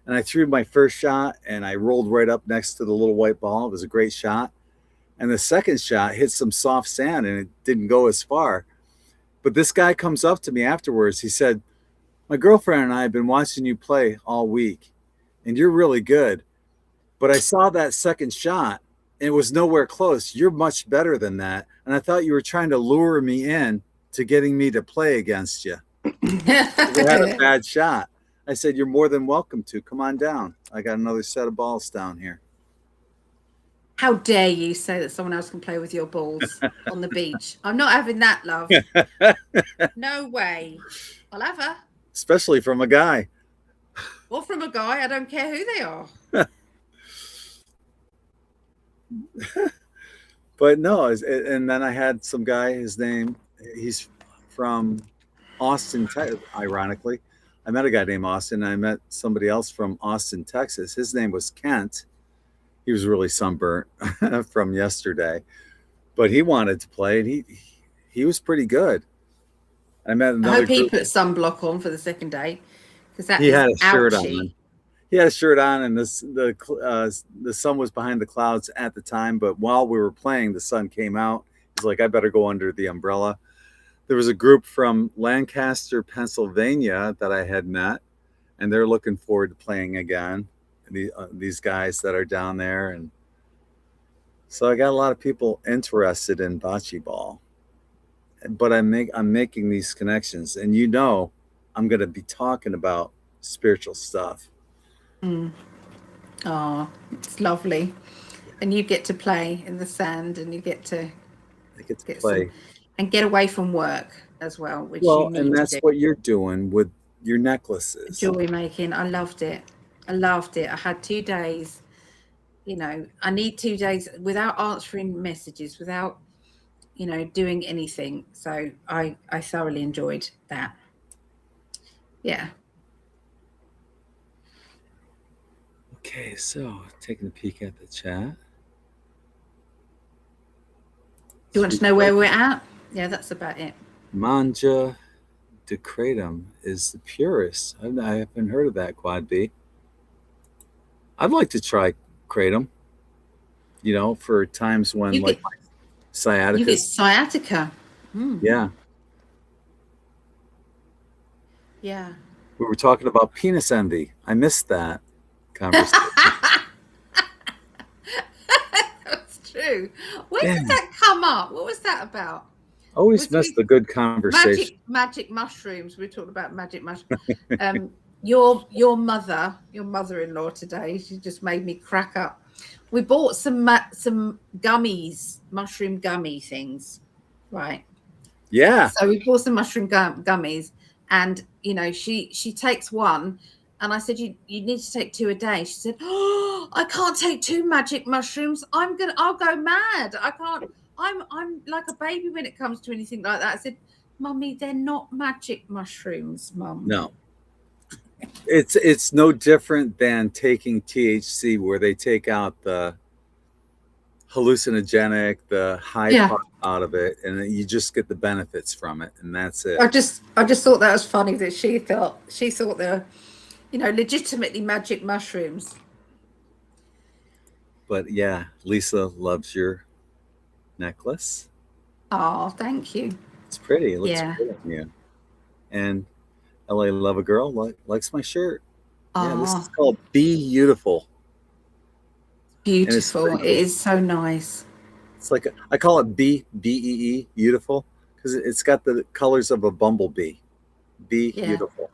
And I threw my first shot and I rolled right up next to the little white ball. It was a great shot. And the second shot hit some soft sand and it didn't go as far. But this guy comes up to me afterwards. He said, my girlfriend and I have been watching you play all week and you're really good. But I saw that second shot and it was nowhere close. You're much better than that. And I thought you were trying to lure me in to getting me to play against you. I had a bad shot. I said, you're more than welcome to. Come on down. I got another set of balls down here. How dare you say that someone else can play with your balls on the beach? I'm not having that, love. No way. I'll have her. Especially from a guy. Or from a guy. I don't care who they are. But no, and then I had some guy, he's from Austin, ironically. I met a guy named Austin. I met somebody else from Austin, Texas. His name was Kent. He was really sunburnt from yesterday, but he wanted to play, and he was pretty good. I met another. I hope he put sunblock on for the second day, because he had a shirt on. He had a shirt on, and the sun was behind the clouds at the time. But while we were playing, the sun came out. He's like, I better go under the umbrella. There was a group from Lancaster, Pennsylvania that I had met, and they're looking forward to playing again. These guys that are down there. And so I got a lot of people interested in bocce ball. But I'm making these connections. And I'm going to be talking about spiritual stuff. Oh, it's lovely. And you get to play in the sand, and you get to play and get away from work as well, which and that's what you're doing with your necklaces. Jewelry making. I loved it. I had 2 days, I need 2 days without answering messages, without, doing anything. So I thoroughly enjoyed that. Yeah. Okay, so taking a peek at the chat. Do you want to know where we're at? Yeah, that's about it. Manja de Kratom is the purest. I haven't heard of that, Quad B. I'd like to try kratom, for times when sciatica. You get sciatica. Yeah. Yeah. We were talking about penis envy. I missed that conversation. That's true. When did that come up? What was that about? Always missed the good conversation. Magic mushrooms. We talked about magic mushrooms. Your mother-in-law today, she just made me crack up. We bought some gummies, mushroom gummy things, right? Yeah. So we bought some mushroom gummies, and she takes one, And I said, you need to take 2 a day. She said, oh, I can't take 2 magic mushrooms. I'll go mad. I can't. I'm like a baby when it comes to anything like that. I said, Mummy, they're not magic mushrooms, Mum. No. It's no different than taking THC, where they take out the hallucinogenic, the high part out of it, and you just get the benefits from it, and that's it. I just thought that was funny that she thought they're, you know, legitimately magic mushrooms. But yeah, Lisa loves your necklace. Oh, thank you. It's pretty. It looks good on you. And LA Love a Girl likes my shirt. Yeah, this is called Be Beautiful. Beautiful. It is so nice. It's like I call it BEE, beautiful, because it's got the colors of a bumblebee. Be beautiful.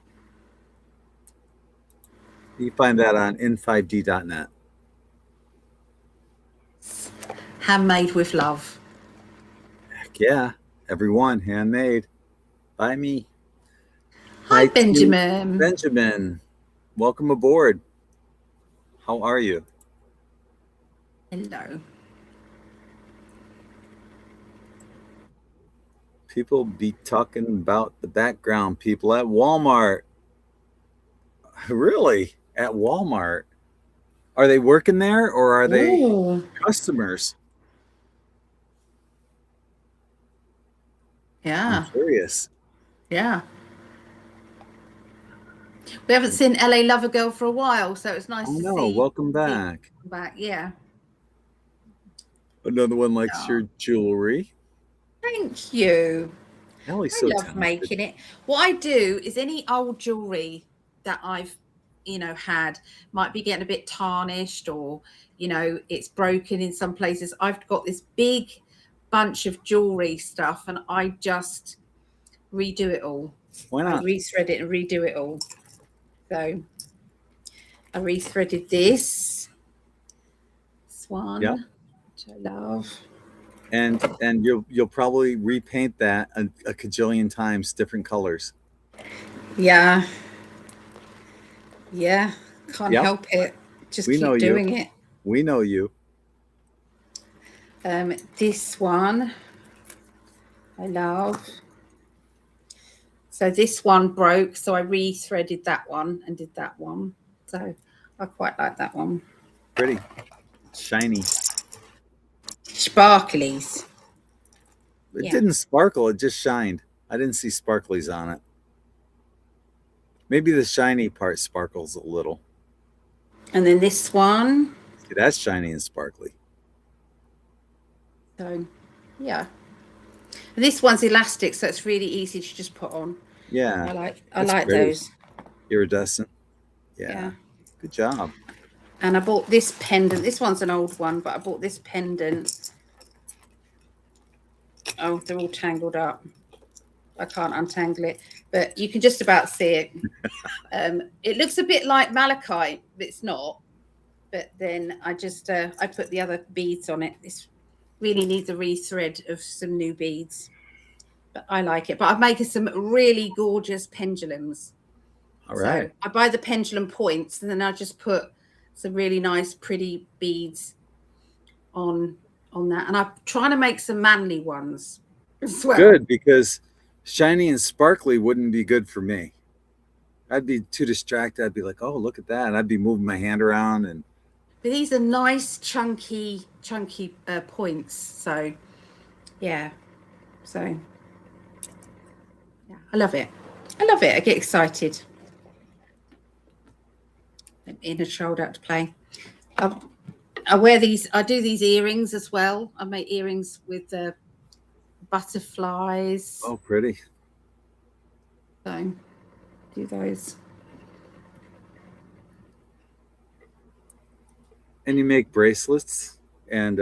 You find that on In5D.net. Handmade with love. Heck yeah. Everyone, handmade by me. Hi, Benjamin. Benjamin, welcome aboard. How are you? Hello. People be talking about the background people at Walmart. Really? At Walmart? Are they working there, or are they customers? Yeah. I'm curious. Yeah. We haven't seen LA Love a Girl for a while, so it's nice to see. Welcome back. Yeah. Another one likes your jewelry. Thank you. Ellie's I love making it. What I do is any old jewelry that I've, you know, had might be getting a bit tarnished, or, you know, it's broken in some places. I've got this big bunch of jewelry stuff, and I just redo it all. Why not? I rethread it and redo it all. So I rethreaded this one, which I love. And you'll probably repaint that a cajillion times, different colors. Yeah. Can't help it. Just keep doing it. We know you. This one I love. So this one broke, so I rethreaded that one and did that one. So I quite like that one. Pretty. Shiny. Sparklies. It didn't sparkle, it just shined. I didn't see sparklies on it. Maybe the shiny part sparkles a little. And then this one. See, that's shiny and sparkly. So, yeah. This one's elastic, so it's really easy to just put on. Yeah. I like those. Iridescent. Yeah. Good job. And I bought this pendant. This one's an old one, but I bought this pendant. Oh, they're all tangled up. I can't untangle it, but you can just about see it. It looks a bit like malachite, but it's not. But then I just I put the other beads on it. This really needs a rethread of some new beads, but I like it. But I'm making some really gorgeous pendulums. All right. So I buy the pendulum points, and then I just put some really nice, pretty beads on that. And I'm trying to make some manly ones as well. Good, because shiny and sparkly wouldn't be good for me. I'd be too distracted. I'd be like, oh, look at that. And I'd be moving my hand around. And but these are nice, chunky points. So, yeah. So, yeah, I love it. I love it. I get excited. Inner child out to play. I wear these. I do these earrings as well. I make earrings with butterflies. Oh, pretty. So, do those. And you make bracelets and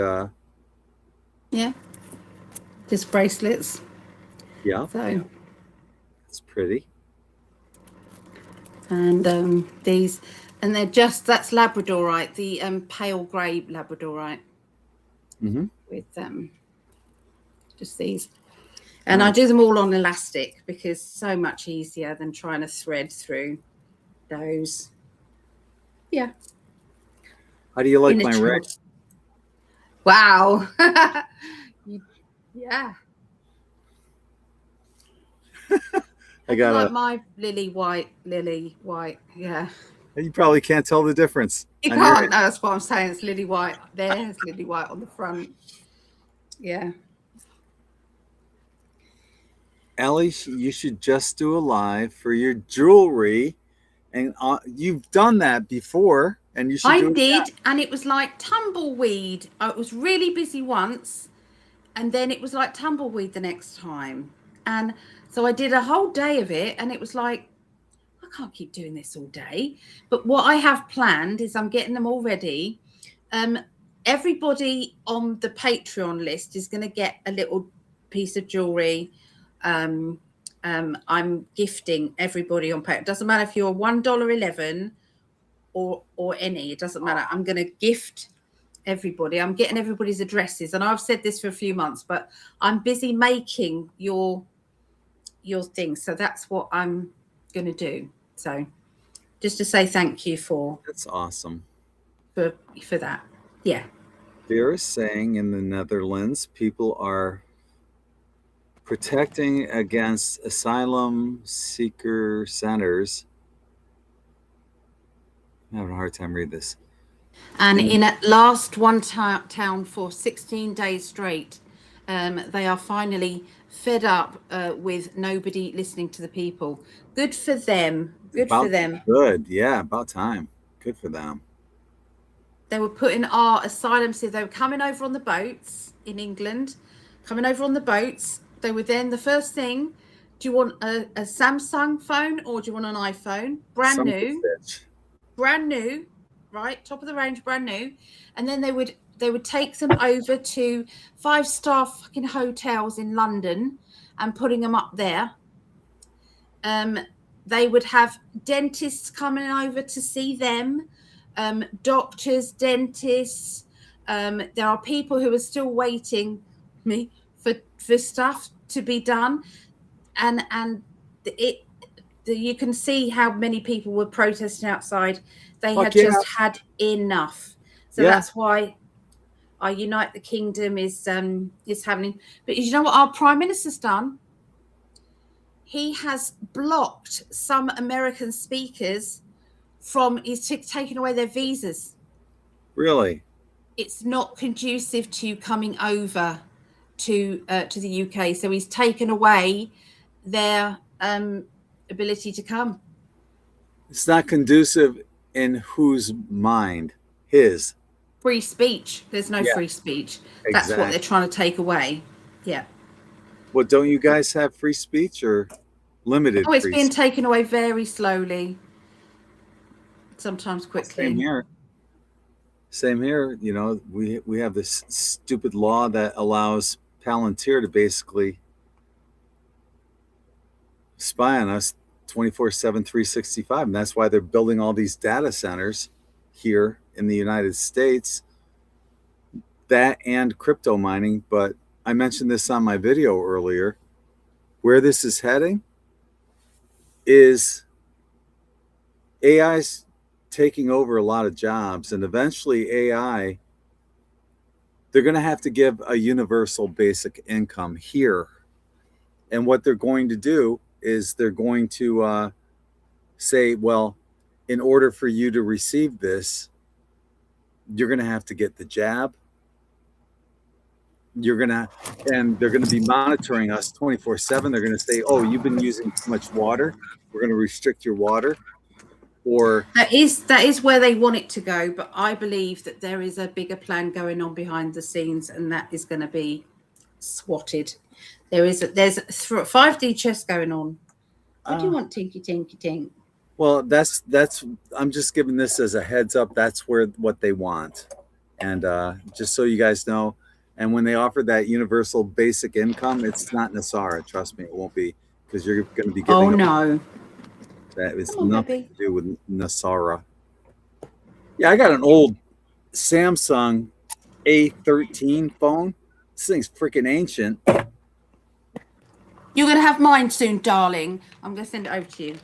yeah, just bracelets. Yeah. So it's pretty. And these, and they're just, that's Labradorite, the pale grey Labradorite. Mm-hmm. With just these. And I do them all on elastic because it's so much easier than trying to thread through those. Yeah. How do you like my ring? Wow. Yeah. I got like my lily white. Yeah. You probably can't tell the difference. You can't. No, that's what I'm saying. It's lily white. There's lily white on the front. Yeah. Ellie, you should just do a live for your jewelry, and you've done that before, and you should. I did, and it was like tumbleweed. I was really busy once, and then it was like tumbleweed the next time, and so I did a whole day of it, and it was like, I can't keep doing this all day. But what I have planned is I'm getting them all ready. Everybody on the Patreon list is going to get a little piece of jewelry. I'm gifting everybody on Patreon. It doesn't matter if you're $1.11 or any. It doesn't matter. I'm going to gift everybody. I'm getting everybody's addresses, and I've said this for a few months, but I'm busy making your things. So that's what I'm going to do. So just to say thank you for that's awesome for that. Yeah. Vera's saying in the Netherlands people are protecting against asylum seeker centers. I'm having a hard time reading this. And in at last one town for 16 days straight, they are finally fed up with nobody listening to the people. Good for them. Good for them. Good. Yeah, about time. Good for them. They were putting our asylum, so they were coming over on the boats in England, coming over on the boats. They were then the first thing, do you want a Samsung phone or do you want an iPhone? Brand new, right? Top of the range, brand new. And then they would take them over to 5-star fucking hotels in London and putting them up there. They would have dentists coming over to see them, doctors, dentists. There are people who are still waiting for stuff to be done, and you can see how many people were protesting outside. They had just had enough. So that's why our Unite the Kingdom is happening. But you know what our Prime Minister's done? He has blocked some American speakers he's taken away their visas. Really? It's not conducive to coming over to the UK. So he's taken away their ability to come. It's not conducive in whose mind? His. Free speech. There's no free speech. Exactly. That's what they're trying to take away. Yeah. Well, don't you guys have free speech or limited? Oh, it's being taken away very slowly. Sometimes quickly. Same here. You know, we have this stupid law that allows Palantir to basically spy on us 24/7, 365. And that's why they're building all these data centers here in the United States, that and crypto mining. But I mentioned this on my video earlier. Where this is heading is AI's taking over a lot of jobs, and eventually AI, they're going to have to give a universal basic income here. And what they're going to do is they're going to say, well, in order for you to receive this, you're going to have to get the jab. And they're going to be monitoring us 24/7. They're going to say, oh, you've been using too much water. We're going to restrict your water. Or that is where they want it to go. But I believe that there is a bigger plan going on behind the scenes, and that is going to be swatted. There's 5D chess going on. What do you want, Tinky Tinky Tink? Well, that's I'm just giving this as a heads up. That's what they want. And just so you guys know, and when they offer that universal basic income, it's not Nasara. Trust me, it won't be, because you're going to be giving. Oh no, that is nothing to do with Nasara. Yeah, I got an old Samsung A13 phone. This thing's freaking ancient. You're going to have mine soon, darling. I'm going to send it over to you.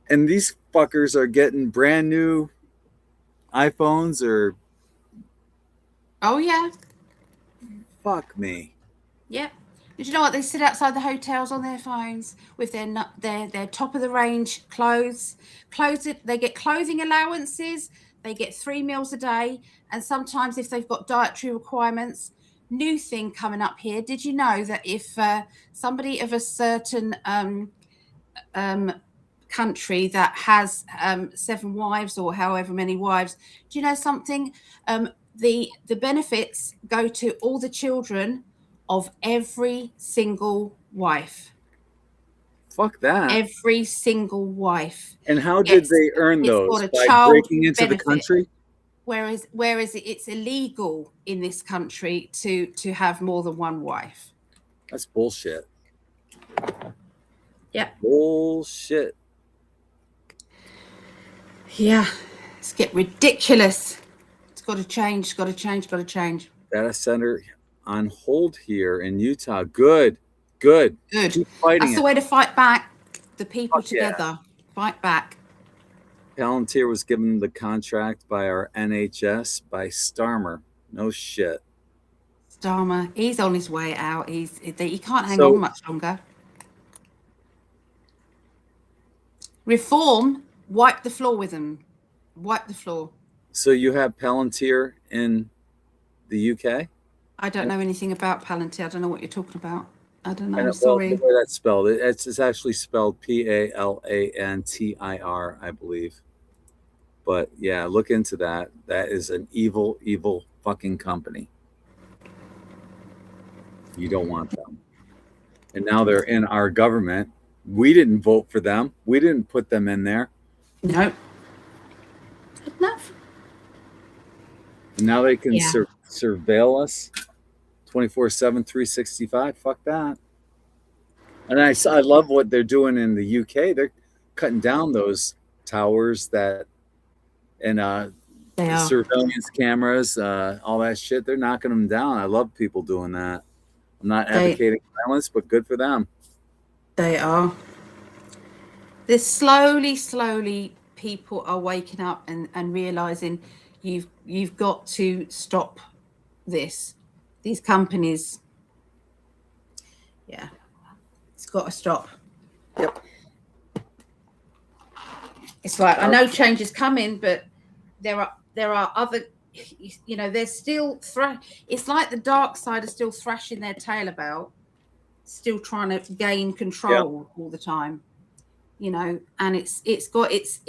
And these fuckers are getting brand new iPhones or Oh yeah. fuck me. Yeah. Did you know what? They sit outside the hotels on their phones with their top of the range clothes. They get clothing allowances. They get 3 meals a day, and sometimes if they've got dietary requirements. New thing coming up here. Did you know that if somebody of a certain country that has 7 wives or however many wives, do you know something? The benefits go to all the children of every single wife. Fuck that. Every single wife. And how did they earn It's those? called a By child breaking into benefit. the country? Whereas it's illegal in this country to have more than one wife. That's bullshit. Yeah. Bullshit. Yeah. It's getting ridiculous. It's got to change. It's got to change. Got to change. Data center on hold here in Utah. Good. Good. Keep fighting. That's the way to fight back. The people together. Yeah. Fight back. Palantir was given the contract by our NHS by Starmer. No shit. Starmer, he's on his way out. He can't hang on much longer. Reform, wipe the floor with them. Wipe the floor. So you have Palantir in the UK? I don't know anything about Palantir. I don't know what you're talking about. I don't know. Well, sorry. the way that's spelled, it's actually spelled Palantir, I believe. But yeah, look into that. That is an evil, evil fucking company. You don't want them. And now they're in our government. We didn't vote for them. We didn't put them in there. No. Enough. And now they can surveil us 24/7, 365. Fuck that. And I love what they're doing in the UK. They're cutting down those towers that and surveillance cameras, all that shit. They're knocking them down. I love people doing that. I'm not advocating violence, but good for them. They are. There's slowly people are waking up and realizing you've got to stop this. These companies, yeah, it's got to stop. Yep. It's like I know change is coming, but there are other, you know, there's still it's like the dark side is still thrashing their tail about, still trying to gain control all the time, you know, and it's got its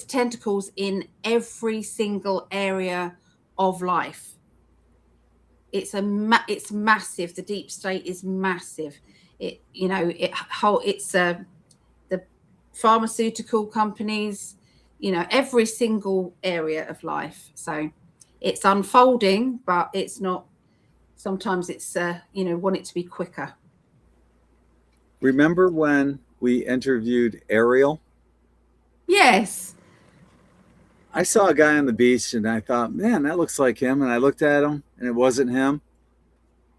tentacles in every single area of life. It's massive. The deep state is massive. It's the pharmaceutical companies, you know, every single area of life. So it's unfolding, but it's not. Sometimes it's want it to be quicker. Remember when we interviewed Ariel? Yes. I saw a guy on the beach and I thought, man, that looks like him. And I looked at him and it wasn't him.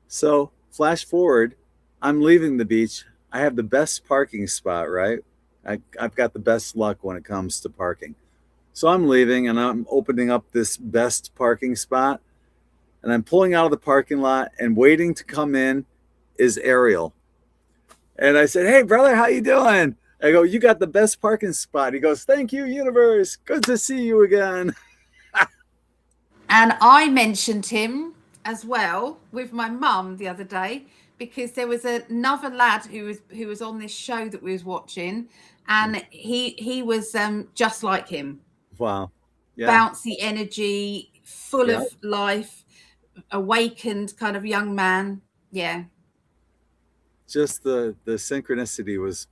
So flash forward, I'm leaving the beach. I have the best parking spot, right? I've got the best luck when it comes to parking. So I'm leaving and I'm opening up this best parking spot. And I'm pulling out of the parking lot and waiting to come in is Ariel. And I said, hey, brother, how you doing? I go, you got the best parking spot. He goes, thank you, universe. Good to see you again. And I mentioned him as well with my mum the other day because there was another lad who was on this show that we was watching, and he was just like him. Wow. Yeah. Bouncy energy, full of life, awakened kind of young man. Yeah. Just the synchronicity was,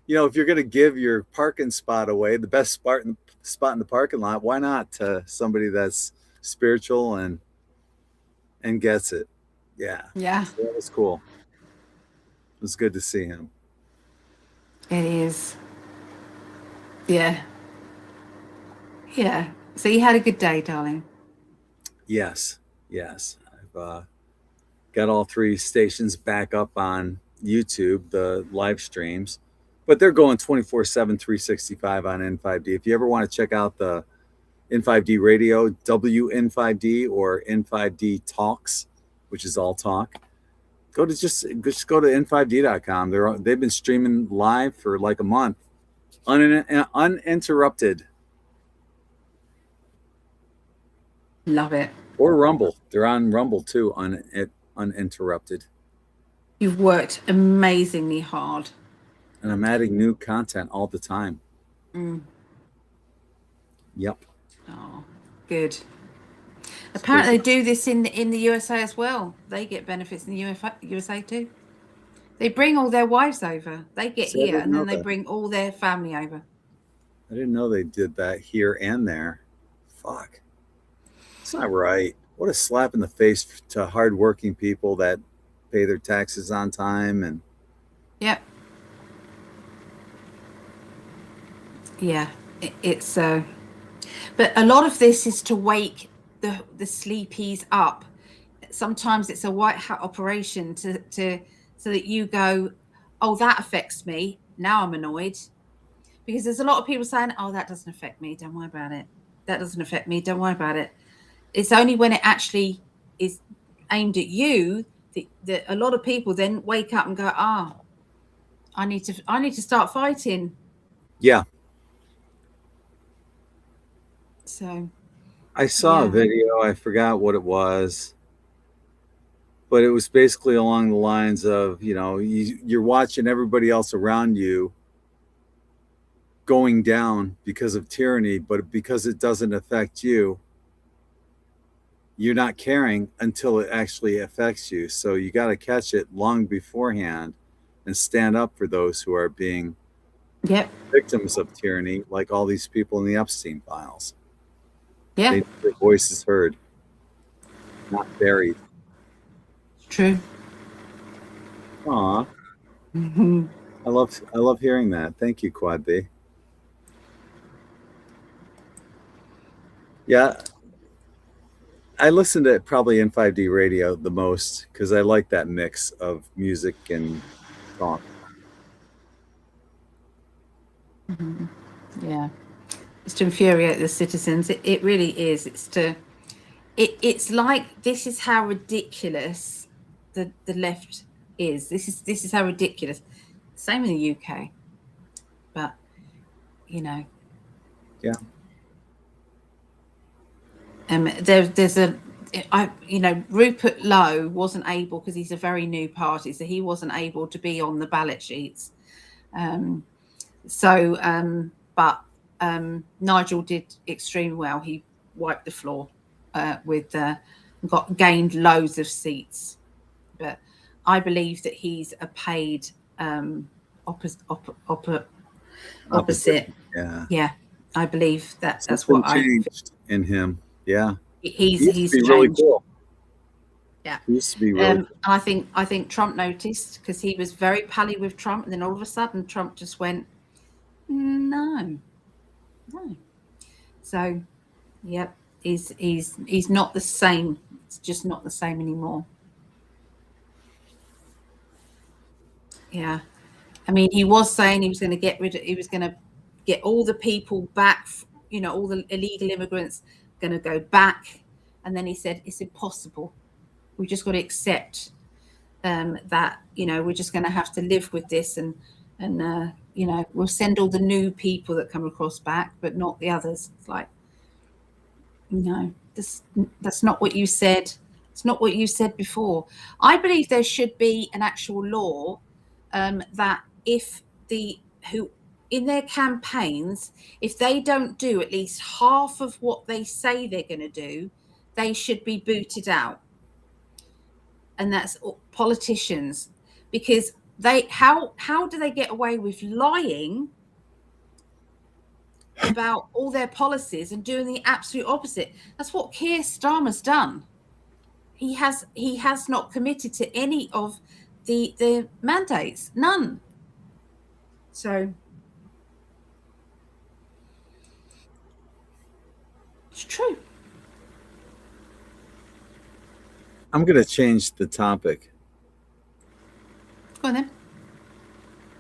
you know, if you're going to give your parking spot away, the best spot in the parking lot, why not to somebody that's spiritual and gets it? Yeah. Yeah. So that was cool. It was good to see him. It is. Yeah. Yeah. So you had a good day, darling? Yes. Yes. I've got all 3 stations back up on YouTube, the live streams. but they're going 24/7, 365 on N5D. If you ever want to check out the In5D radio, WN5D or In5D Talks, which is all talk, just go to N5D.com. They've been streaming live for like a month, uninterrupted. Love it. Or Rumble. They're on Rumble too, uninterrupted. You've worked amazingly hard. And I'm adding new content all the time. Yep. Oh, good. Apparently they do this in the USA as well. They get benefits in the USA too. They bring all their wives over. They get here and then they bring all their family over. I didn't know they did that here and there. Fuck. It's not right. What a slap in the face to hardworking people that pay their taxes on time. And yep. Yeah, it's but a lot of this is to wake the sleepies up. Sometimes it's a white hat operation to so that you go, oh, that affects me. Now I'm annoyed. Because there's a lot of people saying, oh, that doesn't affect me. Don't worry about it. That doesn't affect me. Don't worry about it. It's only when it actually is aimed at you that a lot of people then wake up and go, I need to start fighting. Yeah. So I saw a video, I forgot what it was, but it was basically along the lines of, you're watching everybody else around you going down because of tyranny, but because it doesn't affect you, you're not caring until it actually affects you. So you got to catch it long beforehand and stand up for those who are being victims of tyranny, like all these people in the Epstein files. Yeah. They need their voices heard, not buried. True. Aw. I love hearing that. Thank you, Quad B. Yeah. I listen to probably In5D radio the most because I like that mix of music and talk. Yeah. It's to infuriate the citizens. It really is. It's like, this is how ridiculous the left is. This is how ridiculous. Same in the UK. But Yeah. There's Rupert Lowe wasn't able, because he's a very new party, so he wasn't able to be on the ballot sheets. But Nigel did extremely well. He wiped the floor gained loads of seats. But I believe that he's a paid opposite. Yeah. I believe that's what changed in him. Yeah. He's changed. Really cool. Yeah. He used to be really cool. I think Trump noticed, because he was very pally with Trump, and then all of a sudden Trump just went, no. So, yep, he's not the same. It's just not the same anymore. Yeah, I mean, he was saying he was going to get all the people back. All the illegal immigrants going to go back, and then he said it's impossible. We just got to accept that. We're just going to have to live with this, and we'll send all the new people that come across back, but not the others. It's like, no, that's not what you said. It's not what you said before. I believe there should be an actual law that if in their campaigns, if they don't do at least half of what they say they're going to do, they should be booted out. And that's politicians, because how do they get away with lying about all their policies and doing the absolute opposite? That's what Keir Starmer's done. He has not committed to any of the mandates, none. So it's true. I'm going to change the topic. Go on then.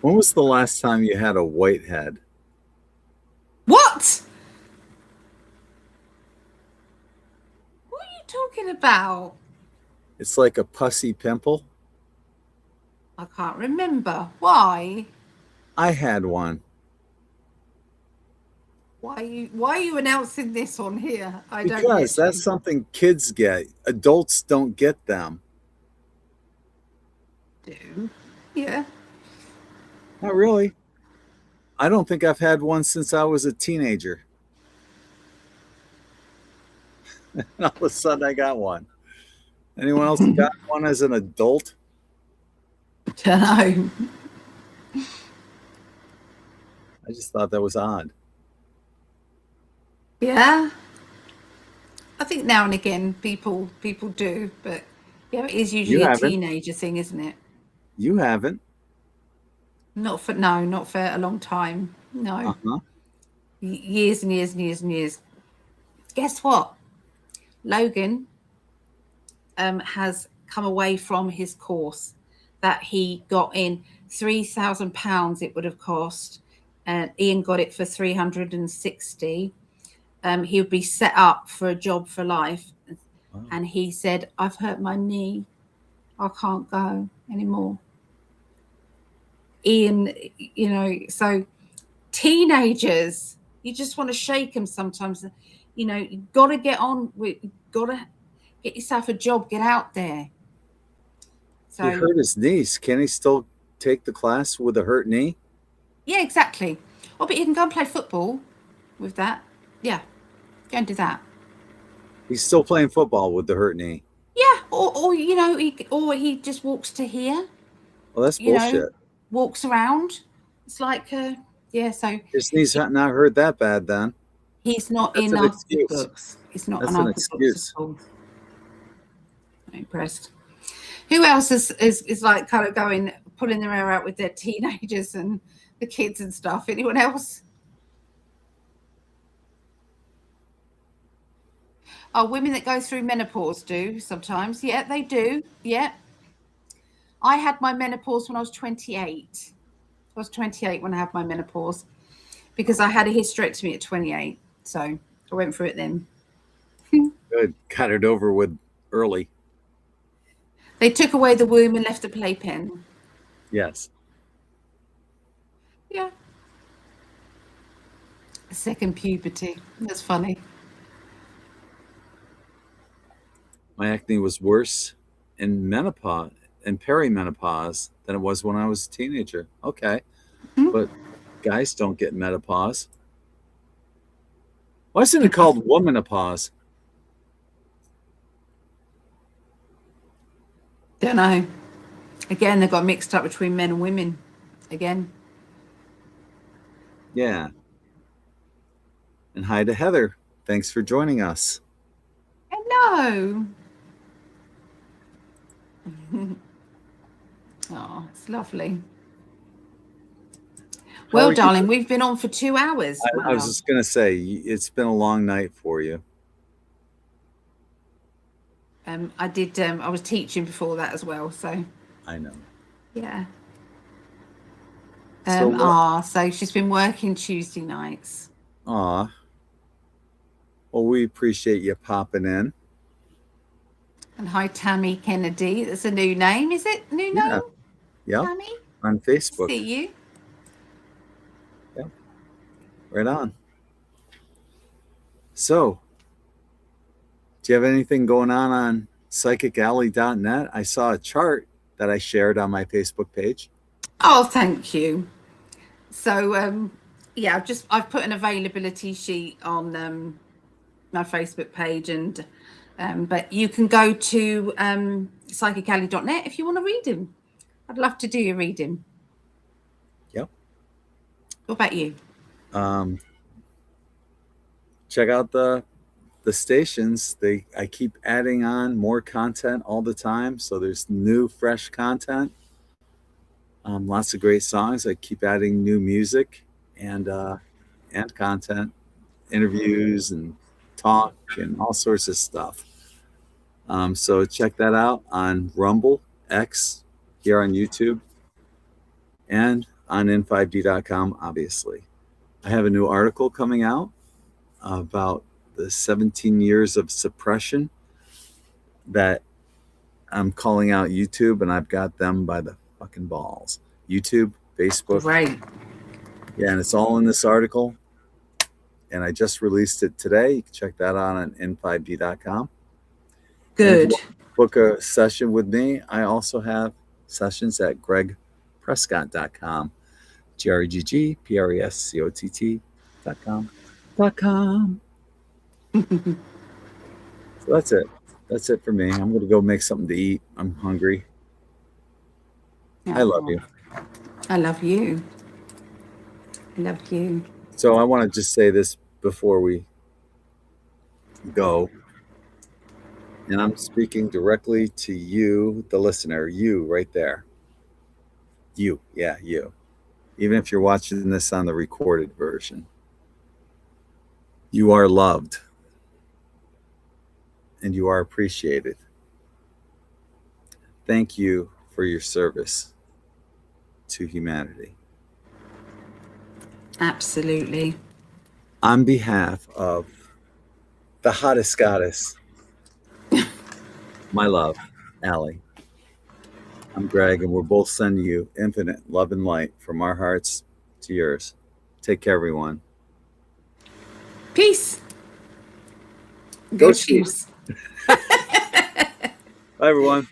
When was the last time you had a white head? What? What are you talking about? It's like a pussy pimple. I can't remember. Why? I had one. Why are you announcing this on here? I don't Because get that's you. something kids get. Adults don't get them. Do. Yeah. Not really. I don't think I've had one since I was a teenager. And all of a sudden I got one. Anyone else got one as an adult? Don't know. I just thought that was odd. Yeah. I think now and again people do, but yeah, it is You usually a haven't. teenager thing, isn't it? You haven't. Not for a long time. No. Uh-huh. Years and years and years and years. Guess what? Logan has come away from his course that he got in. £3,000 it would have cost, and Ian got it for 360. He would be set up for a job for life. Wow. And he said, I've hurt my knee. I can't go anymore. Ian, so teenagers, you just want to shake them sometimes. You've got to get on with, got to get yourself a job, get out there. So He hurt his knees. Can he still take the class with a hurt knee? yeah, exactly. Oh, but you can go and play football with that. Yeah, go and do that. He's still playing football with the hurt knee. Yeah, or he just walks to here. Well, that's bullshit. Walks around. It's like yeah. So His knee's not hurt that bad then. he's not That's in an our excuse. books. It's not That's on an our books excuse. at all. I'm impressed. Who else is like kind of pulling their hair out with their teenagers and the kids and stuff? Anyone else? Oh, women that go through menopause do sometimes. Yeah, they do. Yeah. I had my menopause when I was 28. I was 28 when I had my menopause because I had a hysterectomy at 28. So I went through it then. Good. Got it over with early. They took away the womb and left the playpen. Yes. Yeah. Second puberty. That's funny. My acne was worse in menopause and perimenopause than it was when I was a teenager. Okay. Mhm. But guys don't get menopause. Why isn't it called womanopause? Don't know. Again, they got mixed up between men and women. Again. Yeah. And hi to Heather. Thanks for joining us. Hello. Oh, it's lovely. Well, darling, we've been on for 2 hours. I was just going to say, it's been a long night for you. I did. I was teaching before that as well. So I know. yeah. So So she's been working Tuesday nights. Well, we appreciate you popping in. And hi, Tammy Kennedy. That's a new name, is it? New name? Yeah. Tammy? On Facebook. See you. Yeah. Right on. So, do you have anything going on psychicalley.net? I saw a chart that I shared on my Facebook page. Oh, thank you. So, yeah, I've put an availability sheet on my Facebook page, and but you can go to psychicalley.net if you want to read him. I'd love to do your reading. Yep. What about you? Check out the stations. I keep adding on more content all the time, so there's new fresh content. Lots of great songs. I keep adding new music and content, interviews and talk and all sorts of stuff. So check that out on Rumble, X, here on YouTube, and on in5d.com, obviously. I have a new article coming out about the 17 years of suppression that I'm calling out YouTube, and I've got them by the fucking balls. YouTube, Facebook. Right. Yeah, and it's all in this article. And I just released it today. You can check that out on in5d.com. Good. Book a session with me. I also have sessions at gregprescott.com. GregPrescott.com. So that's it. That's it for me. I'm going to go make something to eat. I'm hungry. Yeah. I love you. I love you. I love you. So I want to just say this before we go. And I'm speaking directly to you, the listener, you right there. You, yeah, you. Even if you're watching this on the recorded version, you are loved and you are appreciated. Thank you for your service to humanity. Absolutely. On behalf of the hottest goddess, my love, Allie, I'm Greg, and we're both sending you infinite love and light from our hearts to yours. Take care, everyone. Peace. Go Chiefs. Bye, everyone.